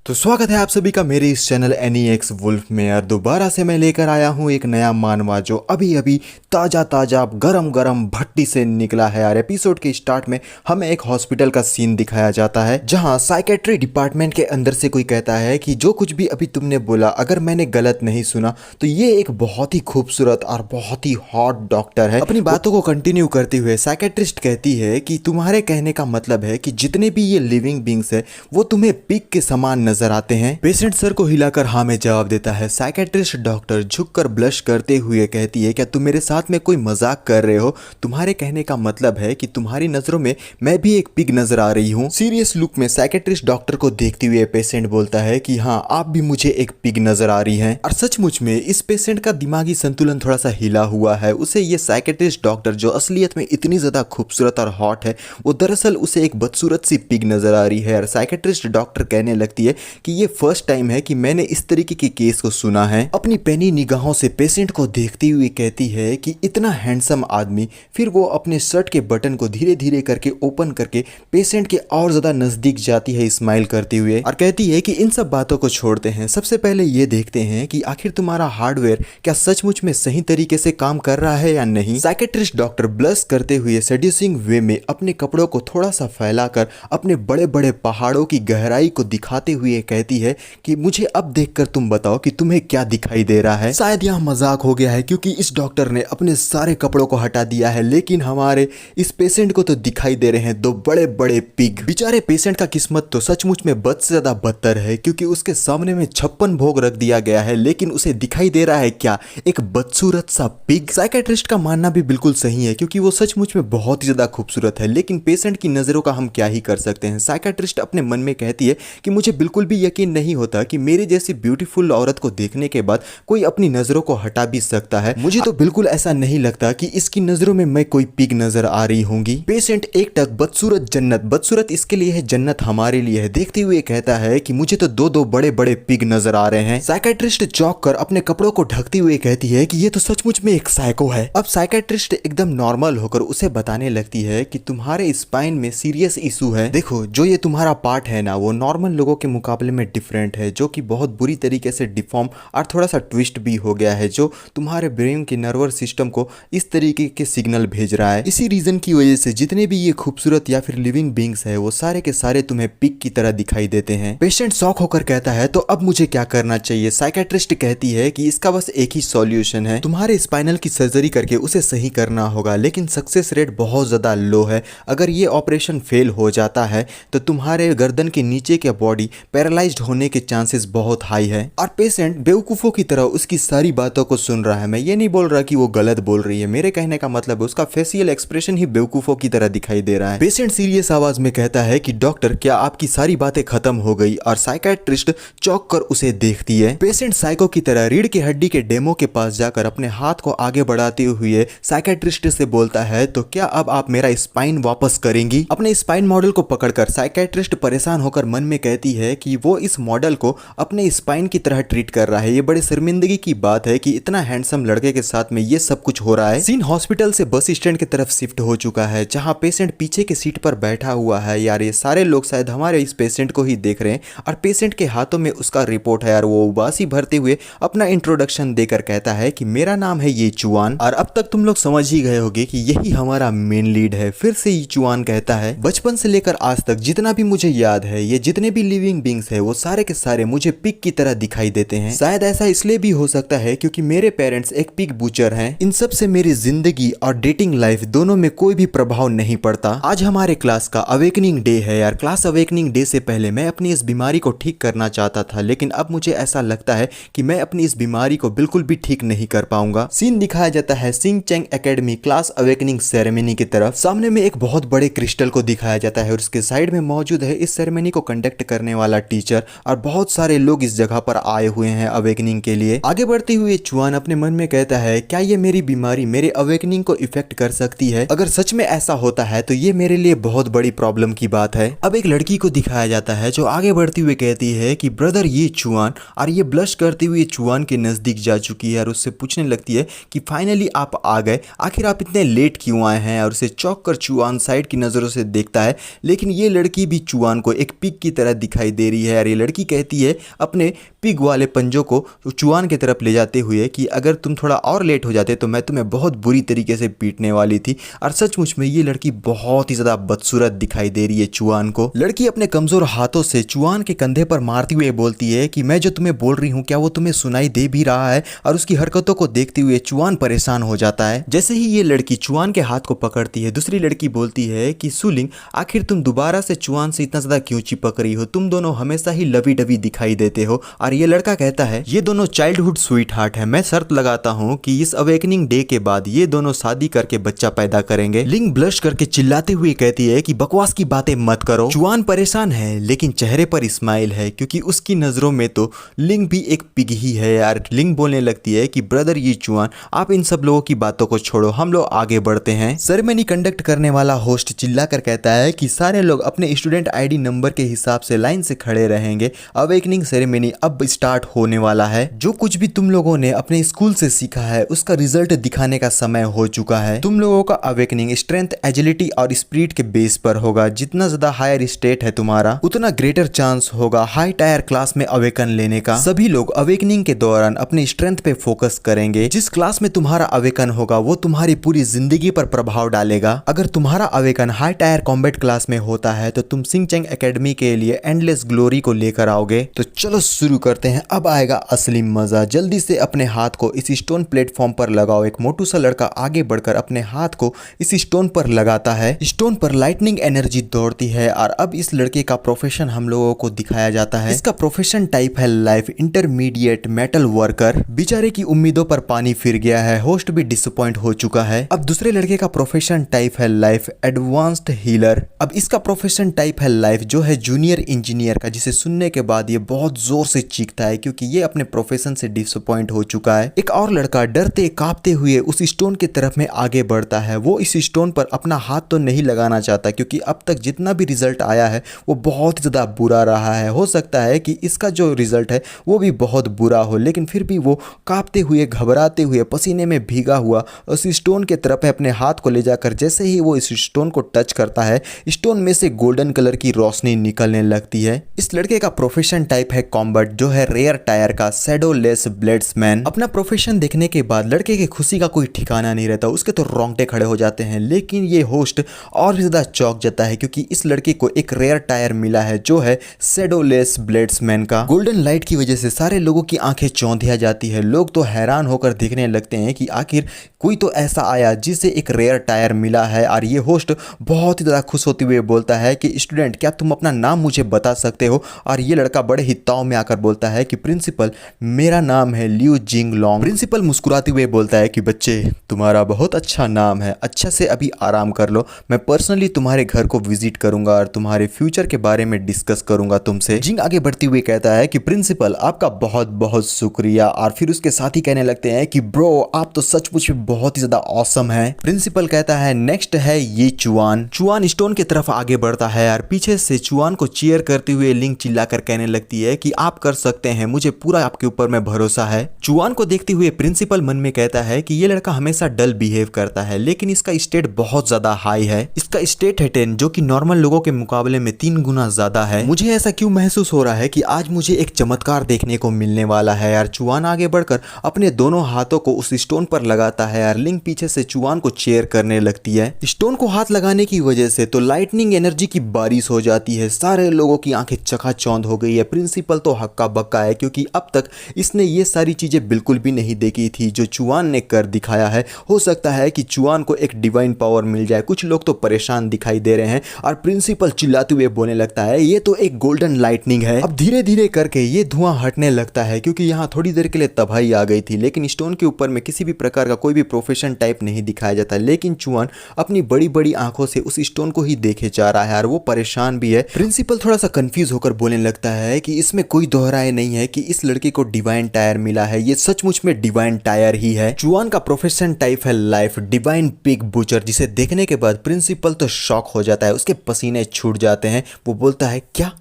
तो स्वागत है आप सभी का मेरे इस चैनल एनीएक्स वुल्फ में। यार दोबारा से मैं लेकर आया हूँ एक नया मानवा जो अभी अभी ताज़ा ताज़ा गरम गरम भट्टी से निकला है। यार एपिसोड के स्टार्ट में हमें एक हॉस्पिटल का सीन दिखाया जाता है जहाँ साइकेट्री डिपार्टमेंट के अंदर से कोई कहता है कि जो कुछ भी अभी तुमने बोला अगर मैंने गलत नहीं सुना तो ये एक बहुत ही खूबसूरत और बहुत ही हॉट डॉक्टर है। अपनी बातों को कंटिन्यू करते हुए साइकेट्रिस्ट कहती है कि तुम्हारे कहने का मतलब है कि जितने भी ये लिविंग बींग्स है वो तुम्हें पिग के समान नजर आते हैं। पेशेंट सर को हिलाकर हाँ में जवाब देता है। साइकेट्रिस्ट डॉक्टर झुककर ब्लश करते हुए कहती है क्या तुम मेरे साथ में कोई मजाक कर रहे हो? तुम्हारे कहने का मतलब है कि तुम्हारी नजरों में मैं भी एक पिग नजर आ रही हूँ। सीरियस लुक में साइकेट्रिस्ट डॉक्टर को देखते हुए पेशेंट बोलता है कि हाँ आप भी मुझे एक पिग नजर आ रही हैं। और सचमुच में इस पेशेंट का दिमागी संतुलन थोड़ा सा हिला हुआ है। उसे ये साइकेट्रिस्ट डॉक्टर जो असलियत में इतनी ज्यादा खूबसूरत और हॉट है वो दरअसल उसे एक बदसूरत सी पिग नजर आ रही है। और साइकेट्रिस्ट डॉक्टर कहने लगती है कि ये फर्स्ट टाइम है कि मैंने इस तरीके के केस को सुना है। अपनी पैनी निगाहों से पेशेंट को देखती हुई कहती है कि इतना हैंडसम आदमी। फिर वो अपने शर्ट के बटन को धीरे धीरे करके ओपन करके पेशेंट के और ज्यादा नजदीक जाती है स्माइल करते हुए और कहती है कि इन सब बातों को छोड़ते हैं, सबसे पहले ये देखते हैं कि आखिर तुम्हारा हार्डवेयर क्या सचमुच में सही तरीके से काम कर रहा है या नहीं। साइकेट्रिस्ट डॉक्टर ब्लश करते हुए सेड्यूसिंग वे में अपने कपड़ों को थोड़ा सा फैलाकर अपने बड़े बड़े पहाड़ों की गहराई को दिखाते हुए कहती है कि मुझे अब देखकर तुम बताओ कि तुम्हें क्या दिखाई दे रहा है। शायद यह मजाक हो गया है क्योंकि इस डॉक्टर ने अपने सारे कपड़ों को हटा दिया है, लेकिन हमारे इस पेशेंट को तो दिखाई दे रहे हैं दो बड़े बड़े पिग। बेचारे पेशेंट का किस्मत तो सचमुच में बद से ज्यादा बदतर है क्योंकि उसके सामने में 56 भोग रख दिया गया है, लेकिन उसे दिखाई दे रहा है क्या? एक बदसूरत सा पिग। साइकेट्रिस्ट का मानना भी बिल्कुल सही है क्योंकि वो सचमुच में बहुत ही ज्यादा खूबसूरत है, लेकिन पेशेंट की नजरों का हम क्या ही कर सकते हैं। साइकेट्रिस्ट अपने मन में कहती है कि मुझे बिल्कुल भी यकीन नहीं होता कि मेरे जैसी ब्यूटीफुल औरत को देखने के बाद कोई अपनी नजरों को हटा भी सकता है। मुझे तो बिल्कुल ऐसा नहीं लगता कि इसकी नजरों में मैं कोई पिग नजर आ रही होंगी। पेशेंट एक टक बदसूरत जन्नत, बदसूरत इसके लिए है, जन्नत हमारे लिए है, देखते हुए कहता है कि मुझे तो दो दो बड़े बड़े पिग नजर आ रहे हैं। साइकेट्रिस्ट चौंक कर अपने कपड़ों को ढकते हुए कहती है कि ये तो सचमुच में एक साइको है। अब साइकेट्रिस्ट एकदम नॉर्मल होकर उसे बताने लगती है कि तुम्हारे स्पाइन में सीरियस इशू है। देखो जो ये तुम्हारा पार्ट है ना वो नॉर्मल लोगों के मुकाबले में डिफरेंट है, जो कि बहुत बुरी तरीके से डिफॉर्म और थोड़ा सा ट्विस्ट भी हो गया है, जो तुम्हारे ब्रेन के नर्वस सिस्टम को इस तरीके के सिग्नल भेज रहा है। इसी रीजन की वजह से जितने भी ये खूबसूरत या फिर लिविंग बींग्स है वो सारे के सारे तुम्हें पिग की तरह दिखाई देते हैं। पेशेंट शॉक होकर कहता है तो अब मुझे क्या करना चाहिए? साइकेट्रिस्ट कहती है कि इसका बस एक ही सॉल्यूशन है, तुम्हारे स्पाइनल की सर्जरी करके उसे सही करना होगा, लेकिन सक्सेस रेट बहुत ज्यादा लो है। अगर ये ऑपरेशन फेल हो जाता है तो तुम्हारे गर्दन के नीचे के बॉडी पैरालाइज्ड होने के चांसेस बहुत हाई है। और पेशेंट बेवकूफों की तरह उसकी सारी बातों को सुन रहा है। मैं ये नहीं बोल रहा कि वो गलत बोल रही है, मेरे कहने का मतलब है उसका फेशियल एक्सप्रेशन ही बेवकूफों की तरह दिखाई दे रहा है। पेशेंट सीरियस आवाज में कहता है कि डॉक्टर क्या आपकी सारी बातें खत्म हो गई? और साइकेट्रिस्ट चौंक कर उसे देखती है। पेशेंट साइको की तरह रीढ़ की हड्डी के डेमो के पास जाकर अपने हाथ को आगे बढ़ाते हुए साइकेट्रिस्ट से बोलता है तो क्या अब आप मेरा स्पाइन वापस करेंगी? अपने स्पाइन मॉडल को पकड़कर साइकेट्रिस्ट परेशान होकर मन में कहती है कि वो इस मॉडल को अपने स्पाइन की तरह ट्रीट कर रहा है। ये बड़े शर्मिंदगी की बात है कि इतना हैंडसम लड़के के साथ में ये सब कुछ हो रहा है। सीन हॉस्पिटल से बस स्टैंड की तरफ शिफ्ट हो चुका है जहां पेशेंट पीछे की सीट पर बैठा हुआ है। यार ये सारे लोग शायद हमारे इस पेशेंट को ही देख रहे हैं और पेशेंट के हाथों में उसका रिपोर्ट है। यार वो उबासी भरते हुए अपना इंट्रोडक्शन देकर कहता है कि मेरा नाम है ये चुआन। और अब तक तुम लोग समझ ही गए होंगे कि यही हमारा मेन लीड है। फिर से ये चुआन कहता है बचपन से लेकर आज तक जितना भी मुझे याद है ये जितने भी लिविंग बींग्स है वो सारे के सारे मुझे पिग की तरह दिखाई देते हैं। शायद ऐसा इसलिए भी हो सकता है क्योंकि मेरे पेरेंट्स एक पिग बूचर हैं। इन सब से मेरी जिंदगी और डेटिंग लाइफ दोनों में कोई भी प्रभाव नहीं पड़ता। आज हमारे क्लास का अवेकनिंग डे है। यार क्लास अवेकनिंग डे से पहले मैं अपनी इस बीमारी को ठीक करना चाहता था, लेकिन अब मुझे ऐसा लगता है कि मैं अपनी इस बीमारी को बिल्कुल भी ठीक नहीं कर पाऊंगा। सीन दिखाया जाता है सिंह चैंग एकेडमी क्लास अवेकनिंग सेरेमनी की तरफ। सामने में एक बहुत बड़े क्रिस्टल को दिखाया जाता है और उसके साइड में मौजूद है इस सेरेमनी को कंडक्ट करने वाला टीचर और बहुत सारे लोग इस जगह पर आए हुए हैं अवेकनिंग के लिए। आगे बढ़ते हुए चुआन अपने मन में कहता है क्या ये मेरी बीमारी मेरे अवेकनिंग को इफेक्ट कर सकती है? अगर सच में ऐसा होता है तो ये मेरे लिए बहुत बड़ी प्रॉब्लम की बात है। अब एक लड़की को दिखाया जाता है जो आगे बढ़ती हुए कहती है कि ब्रदर ये चुआन, और ये ब्लश करते हुए चुआन के नजदीक जा चुकी है और उससे पूछने लगती है कि फाइनली आप आ गए, आखिर आप इतने लेट क्यों आए हैं? और उसे चौंक कर चुआन साइड की नजरों से देखता है, लेकिन ये लड़की भी चुआन को एक पिग की तरह दिखाई दे रही है। और ये लड़की कहती है अपने पिग वाले पंजों को चुआन की तरफ ले जाते हुए कि अगर तुम थोड़ा और लेट हो जाते तो मैं तुम्हें बहुत बुरी तरीके से पीटने वाली थी। और सचमुच में ये लड़की बहुत ही ज्यादा बदसूरत दिखाई दे रही है चुआन को। लड़की अपने कमजोर हाथों से चुआन के कंधे पर मारती हुए बोलती है कि मैं जो तुम्हें बोल रही हूँ क्या वो तुम्हें सुनाई दे भी रहा है। और उसकी हरकतों को देखते हुए चुआन परेशान हो जाता है। जैसे ही ये लड़की चुआन के हाथ को पकड़ती है, दूसरी लड़की बोलती है कि सुलिंग, आखिर तुम दोबारा से चुआन से इतना ज्यादा क्यों चिपक रही हो, तुम दोनों हमेशा ही लवी डवी दिखाई देते हो। और ये लड़का कहता है ये दोनों चाइल्डहुड स्वीट हार्ट है, मैं शर्त लगाता हूँ कि इस अवेकनिंग डे के बाद ये दोनों शादी करके बच्चा पैदा करेंगे। लिंग ब्लश करके चिल्लाते हुए कहती है कि बकवास की बातें मत करो। चुआन परेशान है लेकिन चेहरे पर स्माइल है क्योंकि उसकी नजरों में तो लिंग भी एक पिग ही है यार। लिंग बोलने लगती है कि ब्रदर ये चुआन, आप इन सब लोगों की बातों को छोड़ो, हम लोग आगे बढ़ते हैं। सेरेमनी कंडक्ट करने वाला होस्ट चिल्लाकर कहता है कि सारे लोग अपने स्टूडेंट आईडी नंबर के हिसाब से लाइन से खड़े रहेंगे, अवेकनिंग सेरेमनी अब स्टार्ट होने वाला है। जो कुछ भी तुम लोगों ने अपने स्कूल से सीखा है उसका रिजल्ट दिखाने का समय हो चुका है। तुम लोगों का अवेकनिंग स्ट्रेंथ, एजिलिटी और स्पिरिट के बेस पर होगा। जितना ज्यादा हायर स्टेट है तुम्हारा उतना ग्रेटर चांस होगा हाई टायर क्लास में अवेकन लेने का। सभी लोग अवेकनिंग के दौरान अपनी स्ट्रेंथ पे फोकस करेंगे। जिस क्लास में तुम्हारा अवेकन होगा वो तुम्हारी पूरी जिंदगी पर प्रभाव डालेगा। अगर तुम्हारा awaken high tyre combat class में होता है तो तुम सिंचेंग एकेडमी के लिए एंडलेस ग्लोरी को लेकर आओगे। तो चलो शुरू करते हैं, अब आएगा असली मजा। जल्दी से अपने हाथ को इस स्टोन प्लेटफॉर्म पर लगाओ। एक मोटू सा लड़का आगे बढ़कर अपने हाथ को इस स्टोन पर लगाता है। स्टोन पर लाइटनिंग एनर्जी दौड़ती है और अब इस लड़के का प्रोफेशन हम लोगों को दिखाया जाता है। इसका प्रोफेशन टाइप है लाइफ इंटरमीडिएट मेटल वर्कर। बेचारे की उम्मीदों पर पानी फिर गया है, होस्ट भी डिसअपॉइंट हो चुका है। अब दूसरे लड़के का प्रोफेशन टाइप है लाइफ एडवांस्ड हीलर। अब इसका प्रोफेशन टाइप है लाइफ जो है जूनियर इंजीनियर का, जिसे सुनने के बाद ये बहुत जोर से चीखता है क्योंकि ये अपने प्रोफेशन से डिसअपॉइंट हो चुका है। एक और लड़का डरते कांपते हुए उस स्टोन की तरफ में आगे बढ़ता है। वो इस स्टोन पर अपना हाथ तो नहीं लगाना चाहता क्योंकि अब तक जितना भी रिजल्ट आया है वो बहुत ज्यादा बुरा रहा है। हो सकता है कि इसका जो रिजल्ट है वो भी बहुत बुरा हो, लेकिन फिर भी वो कांपते हुए, घबराते हुए, पसीने में भीगा हुआ उस स्टोन के तरफ अपने हाथ को ले जाकर जैसे ही वो इस स्टोन को टच करता है, स्टोन में से गोल्डन कलर की रोशनी निकलने लगती है। इस लड़के का प्रोफेशन टाइप है कॉम्बैट जो है रेयर टायर का शैडोलेस ब्लेड्समैन। अपना प्रोफेशन देखने के बाद लड़के की खुशी का कोई ठिकाना नहीं रहता, उसके तो रोंगटे खड़े हो जाते हैं। लेकिन ये होस्ट और भी ज्यादा चौंक जाता है क्योंकि इस लड़के को एक रेयर टायर मिला है जो है शैडोलेस ब्लेड्समैन का। गोल्डन लाइट की वजह से सारे लोगों की आंखें चौंधिया जाती है। लोग तो हैरान होकर देखने लगते हैं कि आखिर कोई तो ऐसा आया जिसे एक रेयर टायर मिला है। और ये होस्ट बहुत ही ज्यादा खुश होते हुए बोलता है कि स्टूडेंट, क्या तुम अपना नाम मुझे बता सकते हो? और ये लड़का बड़े ही ताव में आकर बोलता है कि प्रिंसिपल, मेरा नाम है लियू जिंग लॉन्ग। प्रिंसिपल मुस्कुराते हुए बोलता है कि बच्चे, तुम्हारा बहुत अच्छा नाम है, अच्छा से अभी आराम कर लो। मैं पर्सनली तुम्हारे घर को विजिट करूंगा और तुम्हारे फ्यूचर के बारे में डिस्कस करूंगा तुमसे। जिंग आगे बढ़ते हुए कहता है कि प्रिंसिपल, आपका बहुत बहुत शुक्रिया। और फिर उसके साथ ही कहने लगते हैं कि ब्रो, आप तो सचमुच में बहुत ही ज्यादा ऑसम है। प्रिंसिपल कहता है नेक्स्ट है ये चुआन। चुआन स्टोन की तरफ आगे बढ़ता है और पीछे से चुआन को चीयर करते हुए लिंग चिल्लाकर कहने लगती है कि आप कर सकते हैं, मुझे पूरा आपके ऊपर में भरोसा है। चुआन को देखते हुए प्रिंसिपल मन में कहता है कि ये लड़का हमेशा डल बिहेव करता है लेकिन इसका स्टेट बहुत ज्यादा हाई है। इसका स्टेट है 10 जो कि नॉर्मल लोगों के मुकाबले में 3 गुना ज्यादा है। मुझे ऐसा क्यों महसूस हो रहा है कि आज मुझे एक चमत्कार देखने को मिलने वाला है यार। चुआन आगे बढ़कर अपने दोनों हाथों को उस स्टोन पर लगाता है यार। लिंग पीछे से चुआन को चेयर करने लगती है। स्टोन को हाथ लगाने की वजह से तो लाइटनिंग एनर्जी की बारिश हो जाती है। सारे लोगों की आंखें चकाचौंध हो गई है। प्रिंसिपल तो हक्का बक्का है क्योंकि अब तक इसने ये सारी चीजें बिल्कुल भी नहीं देखी थी जो चुआन ने कर दिखाया है। हो सकता है कि चुआन को एक डिवाइन पावर मिल जाए। कुछ लोग तो परेशान दिखाई दे रहे हैं और प्रिंसिपल चिल्लाते हुए बोलने लगता है ये तो एक गोल्डन लाइटनिंग है। अब धीरे धीरे करके ये धुआं हटने लगता है क्योंकि यहाँ थोड़ी देर के लिए तबाही आ गई थी। लेकिन स्टोन के ऊपर में किसी भी प्रकार का कोई भी प्रोफेशन टाइप नहीं दिखाया जाता। लेकिन चुआन अपनी बड़ी बड़ी आंखों से उस स्टोन को ही देखे जा रहा है और वो परेशान भी है। प्रिंसिपल थोड़ा सा कंफ्यूज होकर बोलने लगता है कि इसमें कोई दोहराए नहीं है कि इस लड़के को डिवाइन टायर मिला है, ये सचमुच में डिवाइन टायर ही है। चुआन का प्रोफेशन टाइप है लाइफ डिवाइन पिग बुचर, जिसे देखने के बाद प्रिंसिपल तो शॉक हो जाता है, उसके पसीने छूट जाते हैं। वो बोलता है क्या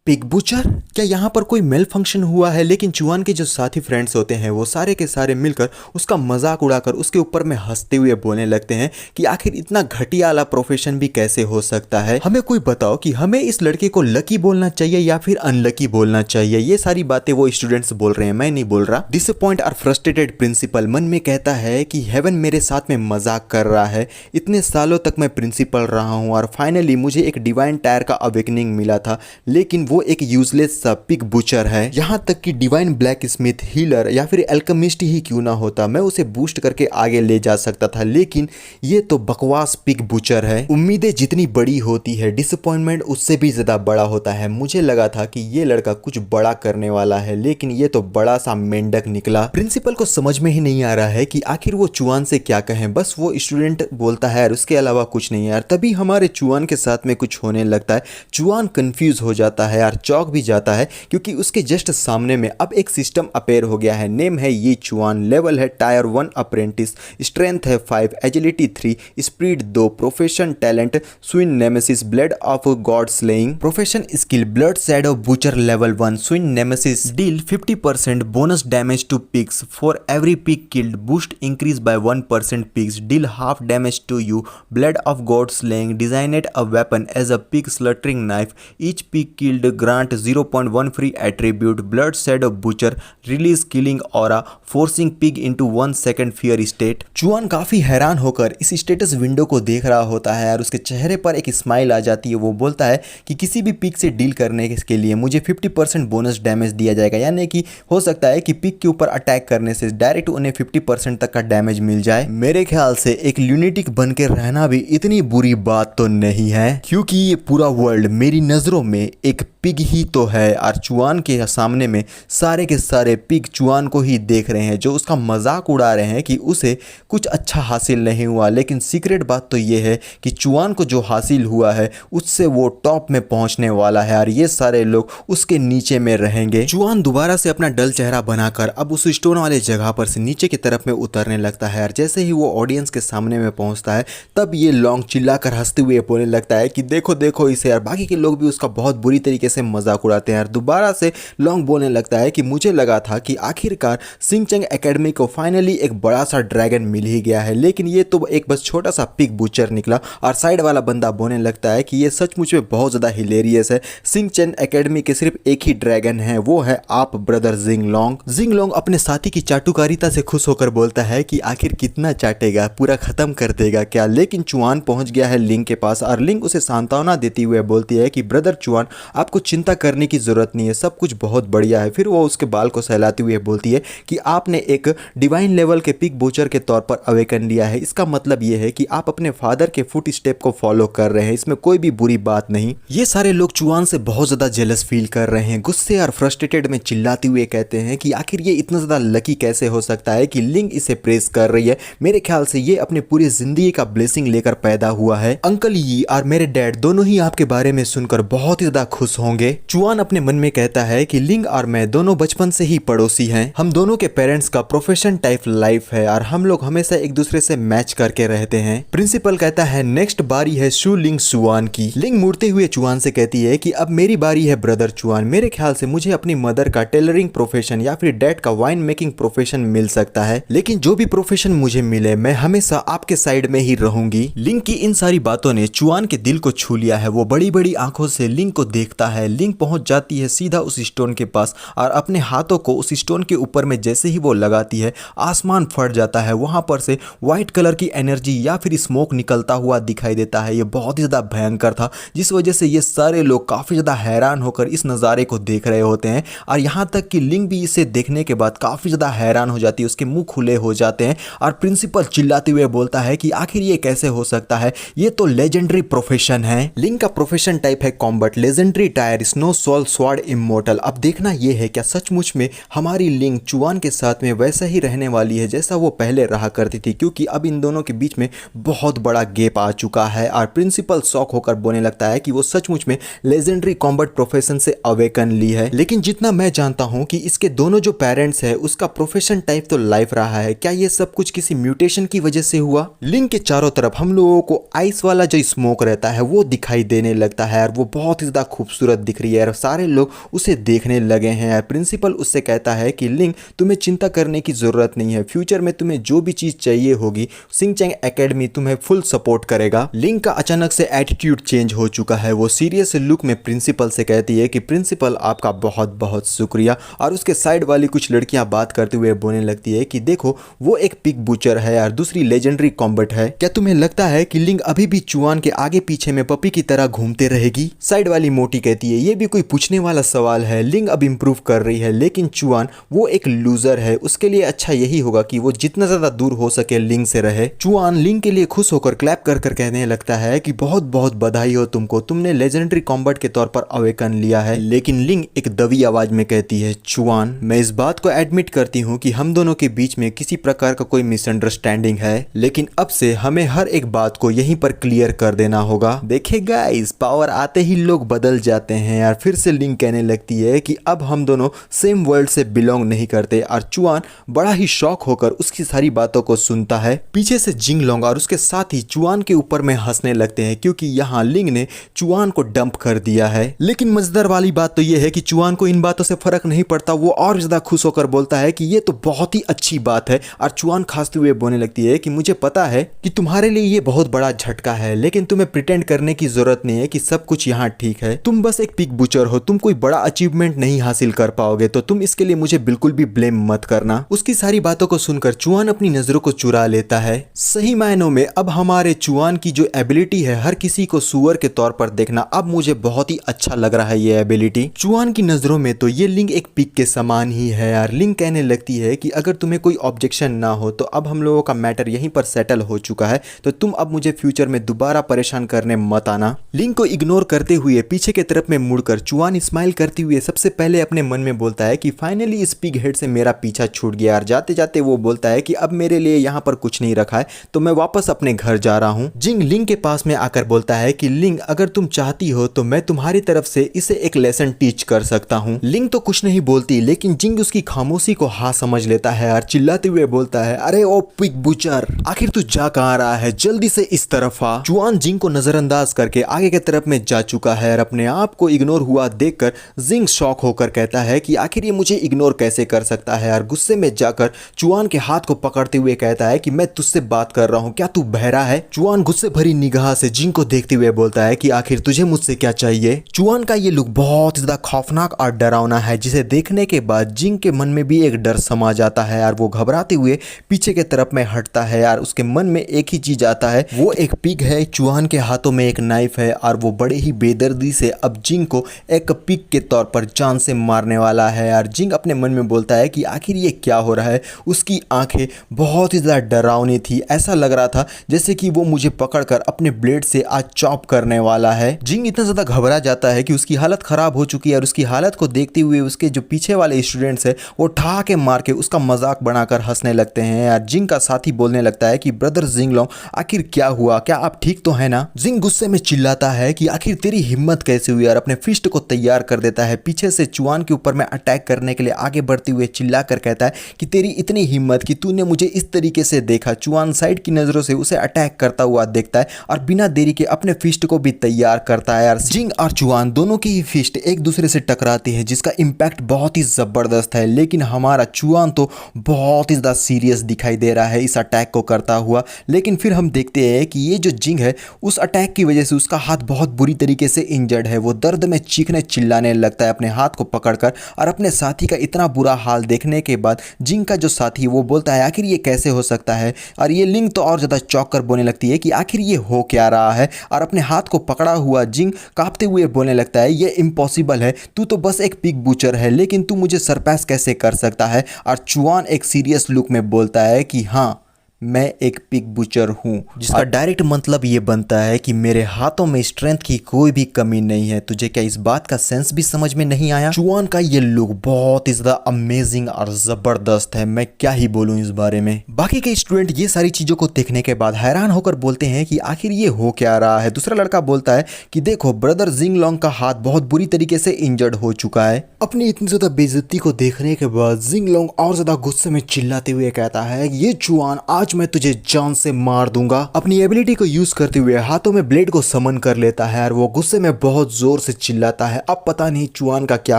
पिग बुचर, क्या यहाँ पर कोई मेल फंक्शन हुआ है? लेकिन चुआन के जो साथी फ्रेंड्स होते हैं वो सारे के सारे मिलकर उसका मजाक उड़ाकर उसके ऊपर में हंसते हुए बोलने लगते हैं कि आखिर इतना घटिया वाला प्रोफेशन भी कैसे हो सकता है। हमें कोई बताओ कि हमें इस लड़के को लकी बोलना चाहिए या फिर अनलकी बोलना चाहिए। ये सारी बातें वो स्टूडेंट्स बोल रहे हैं, मैं नहीं बोल रहा। डिसअपॉइंट और फ्रस्ट्रेटेड प्रिंसिपल मन में कहता है कि हेवन मेरे साथ में मजाक कर रहा है। इतने सालों तक मैं प्रिंसिपल रहा हूँ और फाइनली मुझे एक डिवाइन टायर का अवेकनिंग मिला था, लेकिन वो एक यूजलेस सा पिग बुचर है। यहाँ तक कि डिवाइन ब्लैक स्मिथ, हीलर या फिर एल्केमिस्ट ही क्यों ना होता, मैं उसे बूस्ट करके आगे ले जा सकता था, लेकिन ये तो बकवास पिग बुचर है। उम्मीदें जितनी बड़ी होती है, डिसअपॉइंटमेंट उससे भी ज्यादा बड़ा होता है। मुझे लगा था कि ये लड़का कुछ बड़ा करने वाला है, लेकिन ये तो बड़ा सा मेंढक निकला। प्रिंसिपल को समझ में ही नहीं आ रहा है कि आखिर वो चुआन से क्या कहें, बस वो स्टूडेंट बोलता है और उसके अलावा कुछ नहीं यार। तभी हमारे चुआन के साथ में कुछ होने लगता है। चुआन कंफ्यूज हो जाता है यार, चौक भी जाता है, क्योंकि उसके जस्ट सामने में अब एक सिस्टम अपेयर हो गया है। नेम है ये चुआन, लेवल है टायर 1 अप्रेंटिस, स्ट्रेंथ है 5, agility 3, speed 2, profession talent swine nemesis, blood of god slaying, profession skill blood shadow butcher level 1, swine nemesis, deal 50% bonus damage to pigs for every pig killed, boost increase by 1% pigs, deal half damage to you, blood of god slaying, designed a weapon as a pig slaughtering knife, each pig killed grant 0.1 free attribute, blood shadow butcher, release killing aura, forcing pig into 1 second fear state. चुआन काफी हैरान होकर इस status window को देख रहा होता है और उसके चेहरे पर एक स्माइल आ जाती है। वो बोलता है कि किसी भी पिग से डील करने के लिए मुझे 50% बोनस डैमेज दिया जाएगा, यानी कि हो सकता है कि पिग के ऊपर अटैक करने से डायरेक्ट उन्हें 50% तक का डैमेज मिल जाए। मेरे ख्याल से एक ल्यूनेटिक बन के रहना भी इतनी बुरी बात तो नहीं है, क्योंकि ये पूरा वर्ल्ड मेरी नजरों में एक पिग ही तो है और चुआन के सामने में सारे के सारे पिग चुआन को ही देख रहे हैं, जो उसका मजाक उड़ा रहे हैं कि उसे कुछ अच्छा हासिल नहीं हुआ। लेकिन सीक्रेट बात तो ये है कि चुआन को जो हासिल हुआ है उससे वो टॉप में पहुंचने वाला है और ये सारे लोग उसके नीचे में रहेंगे। चुआन दोबारा से अपना डल चेहरा बनाकर अब उस स्टोन वाले जगह पर से नीचे की तरफ में उतरने लगता है और जैसे ही वो ऑडियंस के सामने में पहुंचता है तब ये लॉन्ग चिल्लाकर हंसते हुए बोलने लगता है कि देखो देखो इसे यार। बाकी के लोग भी उसका बहुत बुरी तरीके से मजाक उड़ाते हैं और दोबारा से लॉन्ग बोलने लगता है कि मुझे लगा था कि आखिरकार सिंचेंग एकेडमी को फाइनली एक बड़ा सा ड्रैगन मिल ही गया है, लेकिन ये तो एक बस छोटा सा पिग बुचर निकला। और साइड वाला बंदा बोलने लगता है कि ये सचमुच में बहुत ज्यादा हिलेरियस है। सिंचेंग एकेडमी के सिर्फ एक ही ड्रैगन है, वो है आप ब्रदर जिंगलोंग। जिंगलोंग अपने साथी की चाटुकारिता से खुश होकर बोलता है कि आखिर कितना चाटेगा, पूरा खत्म कर देगा क्या। लेकिन चुआन पहुंच गया है लिंग के पास और लिंग उसे सांत्वना देती हुए बोलती है कि ब्रदर चुआन, आपको चिंता करने की जरूरत नहीं है, सब कुछ बहुत बढ़िया है। फिर वो उसके बाल को सहलाती हुए बोलती है कि आपने एक डिवाइन लेवल के पिग बुचर के तौर पर अवेकन लिया है, इसका मतलब यह है कि आप अपने फादर के फुट स्टेप को फॉलो कर रहे हैं, इसमें कोई भी बुरी बात नहीं। ये सारे लोग चुआन से बहुत ज्यादा जेलस फील कर रहे हैं, गुस्से और फ्रस्ट्रेटेड में चिल्लाते हुए कहते हैं कि आखिर ये इतना ज्यादा लकी कैसे हो सकता है कि लिंग इसे प्रेस कर रही है। मेरे ख्याल से ये अपने पूरी जिंदगी का ब्लेसिंग लेकर पैदा हुआ है। अंकल यी और मेरे डैड दोनों ही आपके बारे में सुनकर बहुत ही ज्यादा खुश होंगे। चुआन अपने मन में कहता है कि लिंग और मैं दोनों बचपन से ही पड़ोसी हैं, हम दोनों के पेरेंट्स का प्रोफेशन टाइप लाइफ है और हम लोग हमेशा एक दूसरे से मैच करके रहते हैं। प्रिंसिपल कहता है नेक्स्ट बारी है शू लिंग चुआन की। लिंग मुड़ते हुए चुआन से कहती है कि अब मेरी बारी है ब्रदर चुआन। मेरे ख्याल से मुझे अपनी मदर का टेलरिंग प्रोफेशन या फिर डैड का वाइन मेकिंग प्रोफेशन मिल सकता है, लेकिन जो भी प्रोफेशन मुझे मिले मैं हमेशा आपके साइड में ही रहूंगी। लिंग की इन सारी बातों ने चुआन के दिल को छू लिया है। वो बड़ी बड़ी आंखों से लिंग को देखता है। लिंग पहुंच जाती है सीधा उस स्टोन के पास और अपने हाथों को उस स्टोन के ऊपर में जैसे ही वो लगाती है आसमान फट जाता है। वहां पर से व्हाइट कलर की एनर्जी या फिर स्मोक निकलता हुआ दिखाई देता है। ये बहुत ही ज्यादा भयंकर था, जिस वजह से ये सारे लोग काफी ज्यादा हैरान होकर इस नज़ारे को देख रहे होते हैं और यहाँ तक कि लिंग भी इसे देखने के बाद काफी ज्यादा हैरान हो जाती है, उसके मुंह खुले हो जाते हैं और प्रिंसिपल चिल्लाते हुए बोलता है कि आखिर ये कैसे हो सकता है, ये तो लेजेंडरी प्रोफेशन है। लिंग का प्रोफेशन टाइप है combat, legendary tier, snow soul, sword, immortal. अब देखना यह है क्या सचमुच में हमारी लिंग चुआन के साथ में वैसा ही रहने वाली है जैसा वो पहले रहा करती थी, क्योंकि अब इन दोनों के बीच में बहुत बड़ा गैप आ चुका है। और प्रिंसिपल शॉक होकर बोलने लगता है कि वो सचमुच में लेजेंडरी कॉम्बैट प्रोफेशन से अवेकन ली है। लेकिन जितना मैं जानता हूं कि इसके दोनों जो पेरेंट्स है उसका प्रोफेशन टाइप तो लाइफ रहा है, क्या ये सब कुछ किसी म्यूटेशन की वजह से हुआ? लिंग के चारों तरफ हम लोगों को आइस वाला जो स्मोक रहता है वो दिखाई देने लगता है और वो बहुत ही ज्यादा खूबसूरत खूबसूरत दिख रही है और सारे लोग उसे देखने लगे हैं यार। प्रिंसिपल उससे कहता है कि लिंग तुम्हें चिंता करने की ज़रूरत नहीं है, फ्यूचर में तुम्हें जो भी चीज़ चाहिए होगी सिंचैंग एकेडमी तुम्हें फुल सपोर्ट करेगा। लिंग का अचानक से एटीट्यूड चेंज हो चुका है। वो सीरियस लुक में प्रिंसिपल से कहती है कि प्रिंसिपल आपका बहुत बहुत शुक्रिया, और उसके साइड वाली कुछ लड़कियां बात करते हुए बोलने लगती है कि देखो वो एक पिग बुचर है यार, दूसरी लेजेंडरी कॉम्बैट है। क्या तुम्हें लगता है कि लिंग अभी भी चुआन के आगे पीछे में पपी की तरह घूमते रहेगी? साइड वाली मोटी कहती है ये भी कोई पूछने वाला सवाल है, लिंग अब इंप्रूव कर रही है लेकिन चुआन वो एक लूजर है, उसके लिए अच्छा यही होगा कि वो जितना ज्यादा दूर हो सके लिंग से रहे। चुआन लिंग के लिए खुश होकर क्लैप कर कर कहने लगता है कि बहुत बहुत बधाई हो तुमको, तुमने लेजेंडरी कॉम्बैट के तौर पर अवेकन लिया है। लेकिन लिंग एक दबी आवाज में कहती है चुआन मैं इस बात को एडमिट करती हूँ कि हम दोनों के बीच में किसी प्रकार का कोई मिसअंडरस्टैंडिंग है, लेकिन अब से हमें हर एक बात को यहीं पर क्लियर कर देना होगा। देखिए गाइस, पावर आते ही लोग बदल जाते हैं यार। फिर से लिंग कहने लगती है कि अब हम दोनों सेम वर्ल्ड से बिलोंग नहीं करते, और चुआन बड़ा ही शॉक होकर उसकी सारी बातों को सुनता है। पीछे से जिंगलोंग और उसके साथ ही चुआन के ऊपर में हंसने लगते हैं क्योंकि यहाँ लिंग ने चुआन को डंप कर दिया है। लेकिन मजेदार वाली बात तो यह है कि चुआन को इन बातों से फर्क नहीं पड़ता, वो और ज्यादा खुश होकर बोलता है कि ये तो बहुत ही अच्छी बात है, और चुआन खांसते हुए बोलने लगती है कि मुझे पता है कि तुम्हारे लिए ये बहुत बड़ा झटका है, लेकिन तुम्हें प्रिटेंड करने की जरूरत नहीं है कि सब कुछ यहाँ ठीक है। तुम बस एक पिग बुचर हो, तुम कोई बड़ा अचीवमेंट नहीं हासिल कर पाओगे, तो तुम इसके लिए मुझे बिल्कुल भी ब्लेम मत करना। उसकी सारी बातों को सुनकर चुआन अपनी नजरों को चुरा लेता है। सही मायनों में अब हमारे चुआन की जो एबिलिटी है हर किसी को सुअर के तौर पर देखना, अब मुझे बहुत ही अच्छा लग रहा है ये एबिलिटी। चुआन की नजरों में तो ये लिंग एक पिग के समान ही है यार। लिंग कहने लगती है कि अगर तुम्हें कोई ऑब्जेक्शन ना हो तो अब हम लोगों का मैटर यहीं पर सेटल हो चुका है, तो तुम अब मुझे फ्यूचर में दोबारा परेशान करने मत आना। लिंग को इग्नोर करते हुए पीछे की तरफ में मुड़कर चुआन स्माइल करते हुए सबसे पहले अपने मन में बोलता है कि फाइनली इस पिग हेड से मेरा पीछा छूट गया। और जाते जाते वो बोलता है कि अब मेरे लिए यहाँ पर कुछ नहीं रखा है, तो मैं वापस अपने घर जा रहा हूँ। जिंग लिंग के पास में आकर बोलता है कि लिंग अगर तुम चाहती हो तो मैं तुम्हारी तरफ से इसे एक लेसन टीच कर सकता हूँ। लिंग तो कुछ नहीं बोलती, लेकिन जिंग उसकी खामोशी को हाँ समझ लेता है और चिल्लाते हुए बोलता है अरे ओ पिग बुचर, आखिर तू जा कहाँ रहा है, जल्दी से इस तरफ आ। चुआन जिंग को नजरअंदाज करके आगे की तरफ में जा चुका है और अपने आप को इग्नोर हुआ देखकर जिंग शॉक होकर कहता है कि आखिर ये मुझे इग्नोर कैसे कर सकता है, और गुस्से में जाकर चुआन के हाथ को पकड़ते हुए कहता है कि मैं तुझसे बात कर रहा हूँ, क्या तू बहरा है? चुआन गुस्से भरी निगाह से जिंग को देखते हुए बोलता है कि आखिर तुझे मुझसे क्या चाहिए? चुआन का ये लुक बहुत ज्यादा खौफनाक और डरावना है, जिसे देखने के बाद जिंग के मन में भी एक डर समा जाता है और वो घबराते हुए पीछे के तरफ में हटता है यार। उसके मन में एक ही चीज आता है, वो एक पिग है, चुआन के हाथों में एक नाइफ है और वो बड़े ही बेदर्दी से अब जिंग को एक पिग के तौर पर जान से मारने वाला है यार। जिंग अपने मन में बोलता है कि आखिर ये क्या हो रहा है। उसकी आंखें बहुत ही ज्यादा डरावनी थी, ऐसा लग रहा था जैसे कि वो मुझे पकड़कर अपने ब्लेड से आज चॉप करने वाला है। जिंग इतना ज्यादा घबरा जाता है कि उसकी हालत खराब हो चुकी है, और उसकी हालत को देखते हुए उसके जो पीछे वाले स्टूडेंट्स है वो ठहाके मार के उसका मजाक बनाकर हंसने लगते हैं यार। जिंग का साथी बोलने लगता है कि ब्रदर जिंगलोंग आखिर क्या हुआ, क्या आप ठीक तो है ना? जिंग गुस्से में चिल्लाता है कि आखिर तेरी हिम्मत कैसे हुई, और अपने फिस्ट को तैयार कर देता है। पीछे से चुआन के ऊपर में अटैक करने के लिए आगे बढ़ते हुए चिल्ला कर कहता है कि तेरी इतनी हिम्मत कि तूने मुझे इस तरीके से देखा। चुआन साइड की नजरों से उसे अटैक करता हुआ देखता है और बिना देरी के अपने फिस्ट को भी तैयार करता है यार। जिंग और चुआन दोनों की ही फिस्ट एक दूसरे से टकराती है, जिसका इम्पैक्ट बहुत ही जबरदस्त है। लेकिन हमारा चुआन तो बहुत ही ज्यादा सीरियस दिखाई दे रहा है इस अटैक को करता हुआ। लेकिन फिर हम देखते हैं कि ये जो जिंग है उस अटैक की वजह से उसका हाथ बहुत बुरी तरीके से इंजर्ड है। वो दर्द में चीखने चिल्लाने लगता है अपने हाथ को पकड़कर, और अपने साथी का इतना बुरा हाल देखने के बाद जिंग का जो साथी वो बोलता है आखिर ये कैसे हो सकता है। और ये लिंग तो और ज्यादा चौंक कर बोलने लगती है कि आखिर ये हो क्या रहा है, और अपने हाथ को पकड़ा हुआ जिंग कांपते हुए बोलने लगता है ये इम्पॉसिबल है, तू तो बस एक पिग बुचर है, लेकिन तू मुझे सरपास कैसे कर सकता है? और चुआन एक सीरियस लुक में बोलता है कि हाँ मैं एक पिग बुचर हूँ, जिसका डायरेक्ट मतलब ये बनता है कि मेरे हाथों में स्ट्रेंथ की कोई भी कमी नहीं है। तुझे क्या इस बात का सेंस भी समझ में नहीं आया? चुआन का ये लुक बहुत ही ज्यादा अमेजिंग और जबरदस्त है, मैं क्या ही बोलूं इस बारे में। बाकी के स्टूडेंट ये सारी चीजों को देखने के बाद हैरान होकर बोलते हैं कि आखिर ये हो क्या रहा है। दूसरा लड़का बोलता है कि देखो ब्रदर जिंगलोंग का हाथ बहुत बुरी तरीके से इंजर्ड हो चुका है। अपनी इतनी ज्यादा बेइज्जती को देखने के बाद जिंगलोंग और ज्यादा गुस्से में चिल्लाते हुए कहता है ये चुआन आज आज मैं तुझे जान से मार दूंगा। अपनी एबिलिटी को यूज करते हुए हाथों में ब्लेड को समन कर लेता है और वो गुस्से में बहुत जोर से चिल्लाता है। अब पता नहीं चुआन का क्या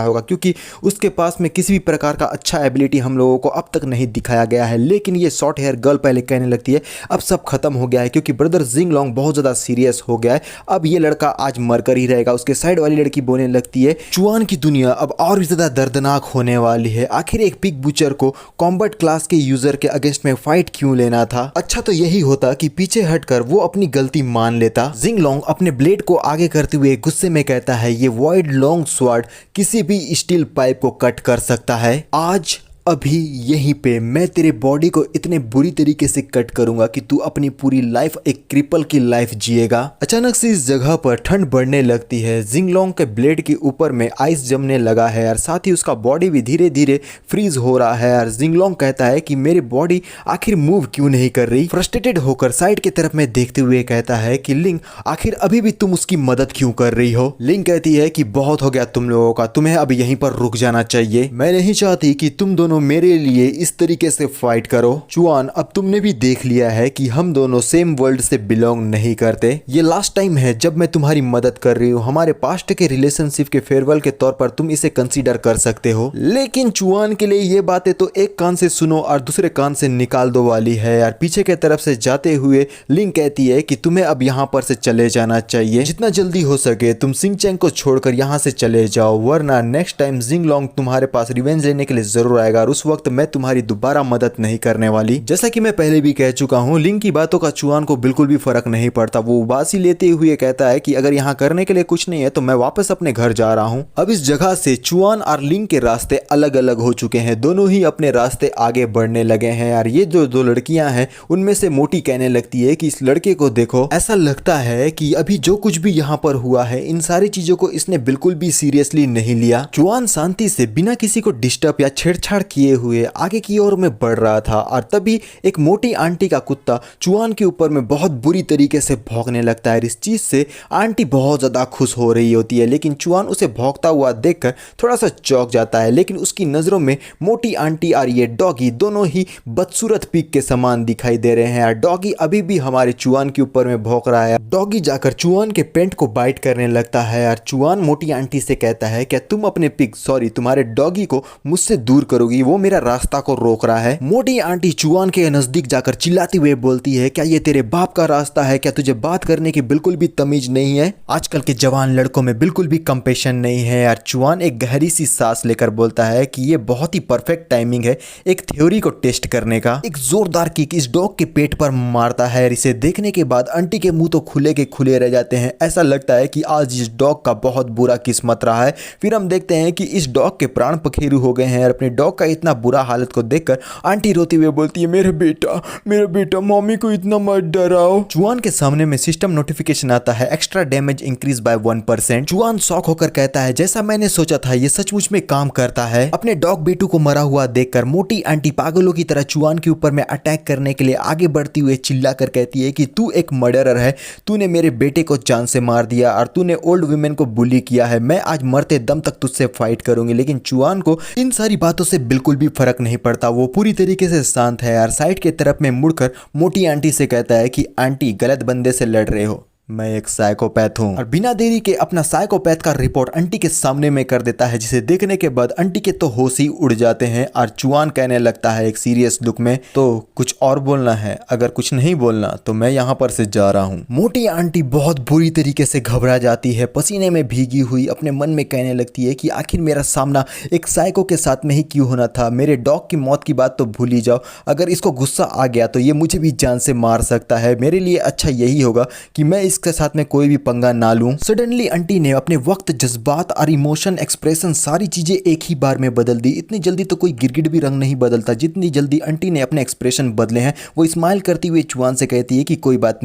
होगा, क्योंकि उसके पास में किसी भी प्रकार का अच्छा एबिलिटी हम लोगों को अब तक नहीं दिखाया गया है। लेकिन ये शॉर्ट हेयर गर्ल पहले कहने लगती है अब सब खत्म हो गया है, क्योंकि ब्रदर जिंगलोंग बहुत ज्यादा सीरियस हो गया है, अब ये लड़का आज मरकर ही रहेगा। उसके साइड वाली लड़की बोलने लगती है चुआन की दुनिया अब और भी ज्यादा दर्दनाक होने वाली है। आखिर एक पिग बुचर को कॉम्बैट क्लास के यूजर के अगेंस्ट में फाइट क्यों लेना था? अच्छा तो यही होता कि पीछे हटकर वो अपनी गलती मान लेता। जिंगलोंग अपने ब्लेड को आगे करते हुए गुस्से में कहता है ये वॉइड लॉन्ग स्वॉर्ड किसी भी स्टील पाइप को कट कर सकता है। आज अभी यहीं पे मैं तेरे बॉडी को इतने बुरी तरीके से कट करूंगा कि तू अपनी पूरी लाइफ एक क्रिपल की लाइफ जिएगा। अचानक से इस जगह पर ठंड बढ़ने लगती है। जिंगलोंग के ब्लेड के ऊपर में आइस जमने लगा है और साथ ही उसका बॉडी भी धीरे धीरे फ्रीज हो रहा है। और जिंगलोंग कहता है कि मेरी बॉडी आखिर मूव क्यों नहीं कर रही। फ्रस्ट्रेटेड होकर साइड की तरफ में देखते हुए कहता है कि लिंग आखिर अभी भी तुम उसकी मदद क्यों कर रही हो? लिंग कहती है कि बहुत हो गया तुम लोगों का, तुम्हें अब यहीं पर रुक जाना चाहिए। मैं नहीं चाहती कि तुम दोनों मेरे लिए इस तरीके से फाइट करो। चुआन अब तुमने भी देख लिया है कि हम दोनों सेम वर्ल्ड से बिलोंग नहीं करते। ये लास्ट टाइम है जब मैं तुम्हारी मदद कर रही हूँ। हमारे पास्ट के रिलेशनशिप के फेयरवेल के तौर पर तुम इसे कंसीडर कर सकते हो। लेकिन चुआन के लिए ये बातें तो एक कान से सुनो और दूसरे कान से निकाल दो वाली है। यार पीछे के तरफ से जाते हुए लिंग कहती है कि तुम्हें अब यहाँ पर से चले जाना चाहिए। जितना जल्दी हो सके तुम सिंगचैंग को छोड़कर यहाँ से चले जाओ, वरना नेक्स्ट टाइम जिंगलोंग तुम्हारे पास रिवेंज लेने के लिए जरूर आएगा और उस वक्त मैं तुम्हारी दोबारा मदद नहीं करने वाली। जैसा कि मैं पहले भी कह चुका हूँ, लिंग की बातों का चुआन को बिल्कुल भी फर्क नहीं पड़ता। वो उबासी लेते हुए कहता है कि अगर यहाँ करने के लिए कुछ नहीं है तो मैं वापस अपने घर जा रहा हूँ। अब इस जगह से चुआन और लिंग के रास्ते अलग अलग हो चुके हैं। दोनों ही अपने रास्ते आगे बढ़ने लगे हैं। यार ये जो दो लड़कियां हैं उनमें से मोटी कहने लगती है कि इस लड़के को देखो, ऐसा लगता है कि अभी जो कुछ भी यहाँ पर हुआ है इन सारी चीजों को इसने बिल्कुल भी सीरियसली नहीं लिया। चुआन शांति से बिना किसी को डिस्टर्ब या छेड़छाड़ किए हुए आगे की ओर में बढ़ रहा था और तभी एक मोटी आंटी का कुत्ता चुआन के ऊपर में बहुत बुरी तरीके से भौंकने लगता है। इस चीज से आंटी बहुत ज्यादा खुश हो रही होती है, लेकिन चुआन उसे भौंकता हुआ देखकर थोड़ा सा चौंक जाता है। लेकिन उसकी नजरों में मोटी आंटी और ये डॉगी दोनों ही बदसूरत पिग के समान दिखाई दे रहे हैं। और डॉगी अभी भी हमारे चुआन के ऊपर में भौंक रहा है। डॉगी जाकर चुआन के पेंट को बाइट करने लगता है और चुआन मोटी आंटी से कहता है क्या तुम अपने पिग सॉरी तुम्हारे डॉगी को मुझसे दूर करोगी, वो मेरा रास्ता को रोक रहा है। मोटी आंटी चुआन के नजदीक जाकर चिल्लाती हुए बोलती है क्या ये तेरे बाप का रास्ता है? क्या तुझे बात करने की बिल्कुल भी तमीज नहीं है? आजकल के जवान लड़कों में बिल्कुल भी कंपेशन नहीं है। यार चुआन एक गहरी सी सांस लेकर बोलता है कि ये बहुत ही परफेक्ट टाइमिंग है एक थ्योरी को टेस्ट करने का। एक जोरदार किक इस डॉग के पेट पर मारता है। इसे देखने के बाद आंटी के मुंह तो खुले के खुले रह जाते हैं। ऐसा लगता है कि आज इस डॉग का बहुत बुरा किस्मत रहा है। फिर हम देखते हैं कि इस डॉग के प्राण पखेरु हो गए हैं और अपने डॉग का इतना बुरा हालत को देखकर आंटी रोती हुए बोलती है मेरा बेटा मम्मी को इतना मत डराओ। चुआन के सामने में सिस्टम नोटिफिकेशन आता है एक्स्ट्रा डैमेज इंक्रीज बाय 1%। चुआन शॉक होकर कहता है जैसा मैंने सोचा था ये सचमुच में काम करता है। अपने डॉग बेटू को मरा हुआ देखकर मोटी आंटी पागलों की तरह चुआन के ऊपर में अटैक करने के लिए आगे बढ़ती हुए चिल्ला कर कहती है कि तू एक मर्डरर है, तूने मेरे बेटे को जान से मार दिया और तूने ओल्ड वुमेन को बुली किया है। मैं आज मरते दम तक तुझसे फाइट करूंगी। लेकिन चुआन को इन सारी बातों से बिल्कुल भी फर्क नहीं पड़ता। वो पूरी तरीके से शांत है यार। साइड के तरफ में मुड़कर मोटी आंटी से कहता है कि आंटी गलत बंदे से लड़ रहे हो, मैं एक साइकोपैथ हूँ। और बिना देरी के अपना साइकोपैथ का रिपोर्ट आंटी के सामने में कर देता है, जिसे देखने के बाद आंटी के तो होश ही उड़ जाते हैं। और चुआन कहने लगता है एक सीरियस लुक में तो कुछ और बोलना है? अगर कुछ नहीं बोलना तो मैं यहाँ पर से जा रहा हूँ। मोटी आंटी बहुत बुरी तरीके से घबरा जाती है, पसीने में भीगी हुई अपने मन में कहने लगती है कि आखिर मेरा सामना एक साइको के साथ में ही क्यों होना था। मेरे डॉग की मौत की बात तो भूल ही जाओ, अगर इसको गुस्सा आ गया तो ये मुझे भी जान से मार सकता है। मेरे लिए अच्छा यही होगा कि मैं इसके साथ में कोई भी पंगा ना लूं। सडनली आंटी ने अपने वक्त, जज्बात और इमोशन, एक्सप्रेशन सारी चीजें एक ही बार में बदल दी। इतनी जल्दी तो कोई गिरगिट भी रंग नहीं बदलता जितनी जल्दी आंटी ने अपने एक्सप्रेशन बदले हैं। वो स्माइल करती हुई चुआन से कहती है कि कोई बात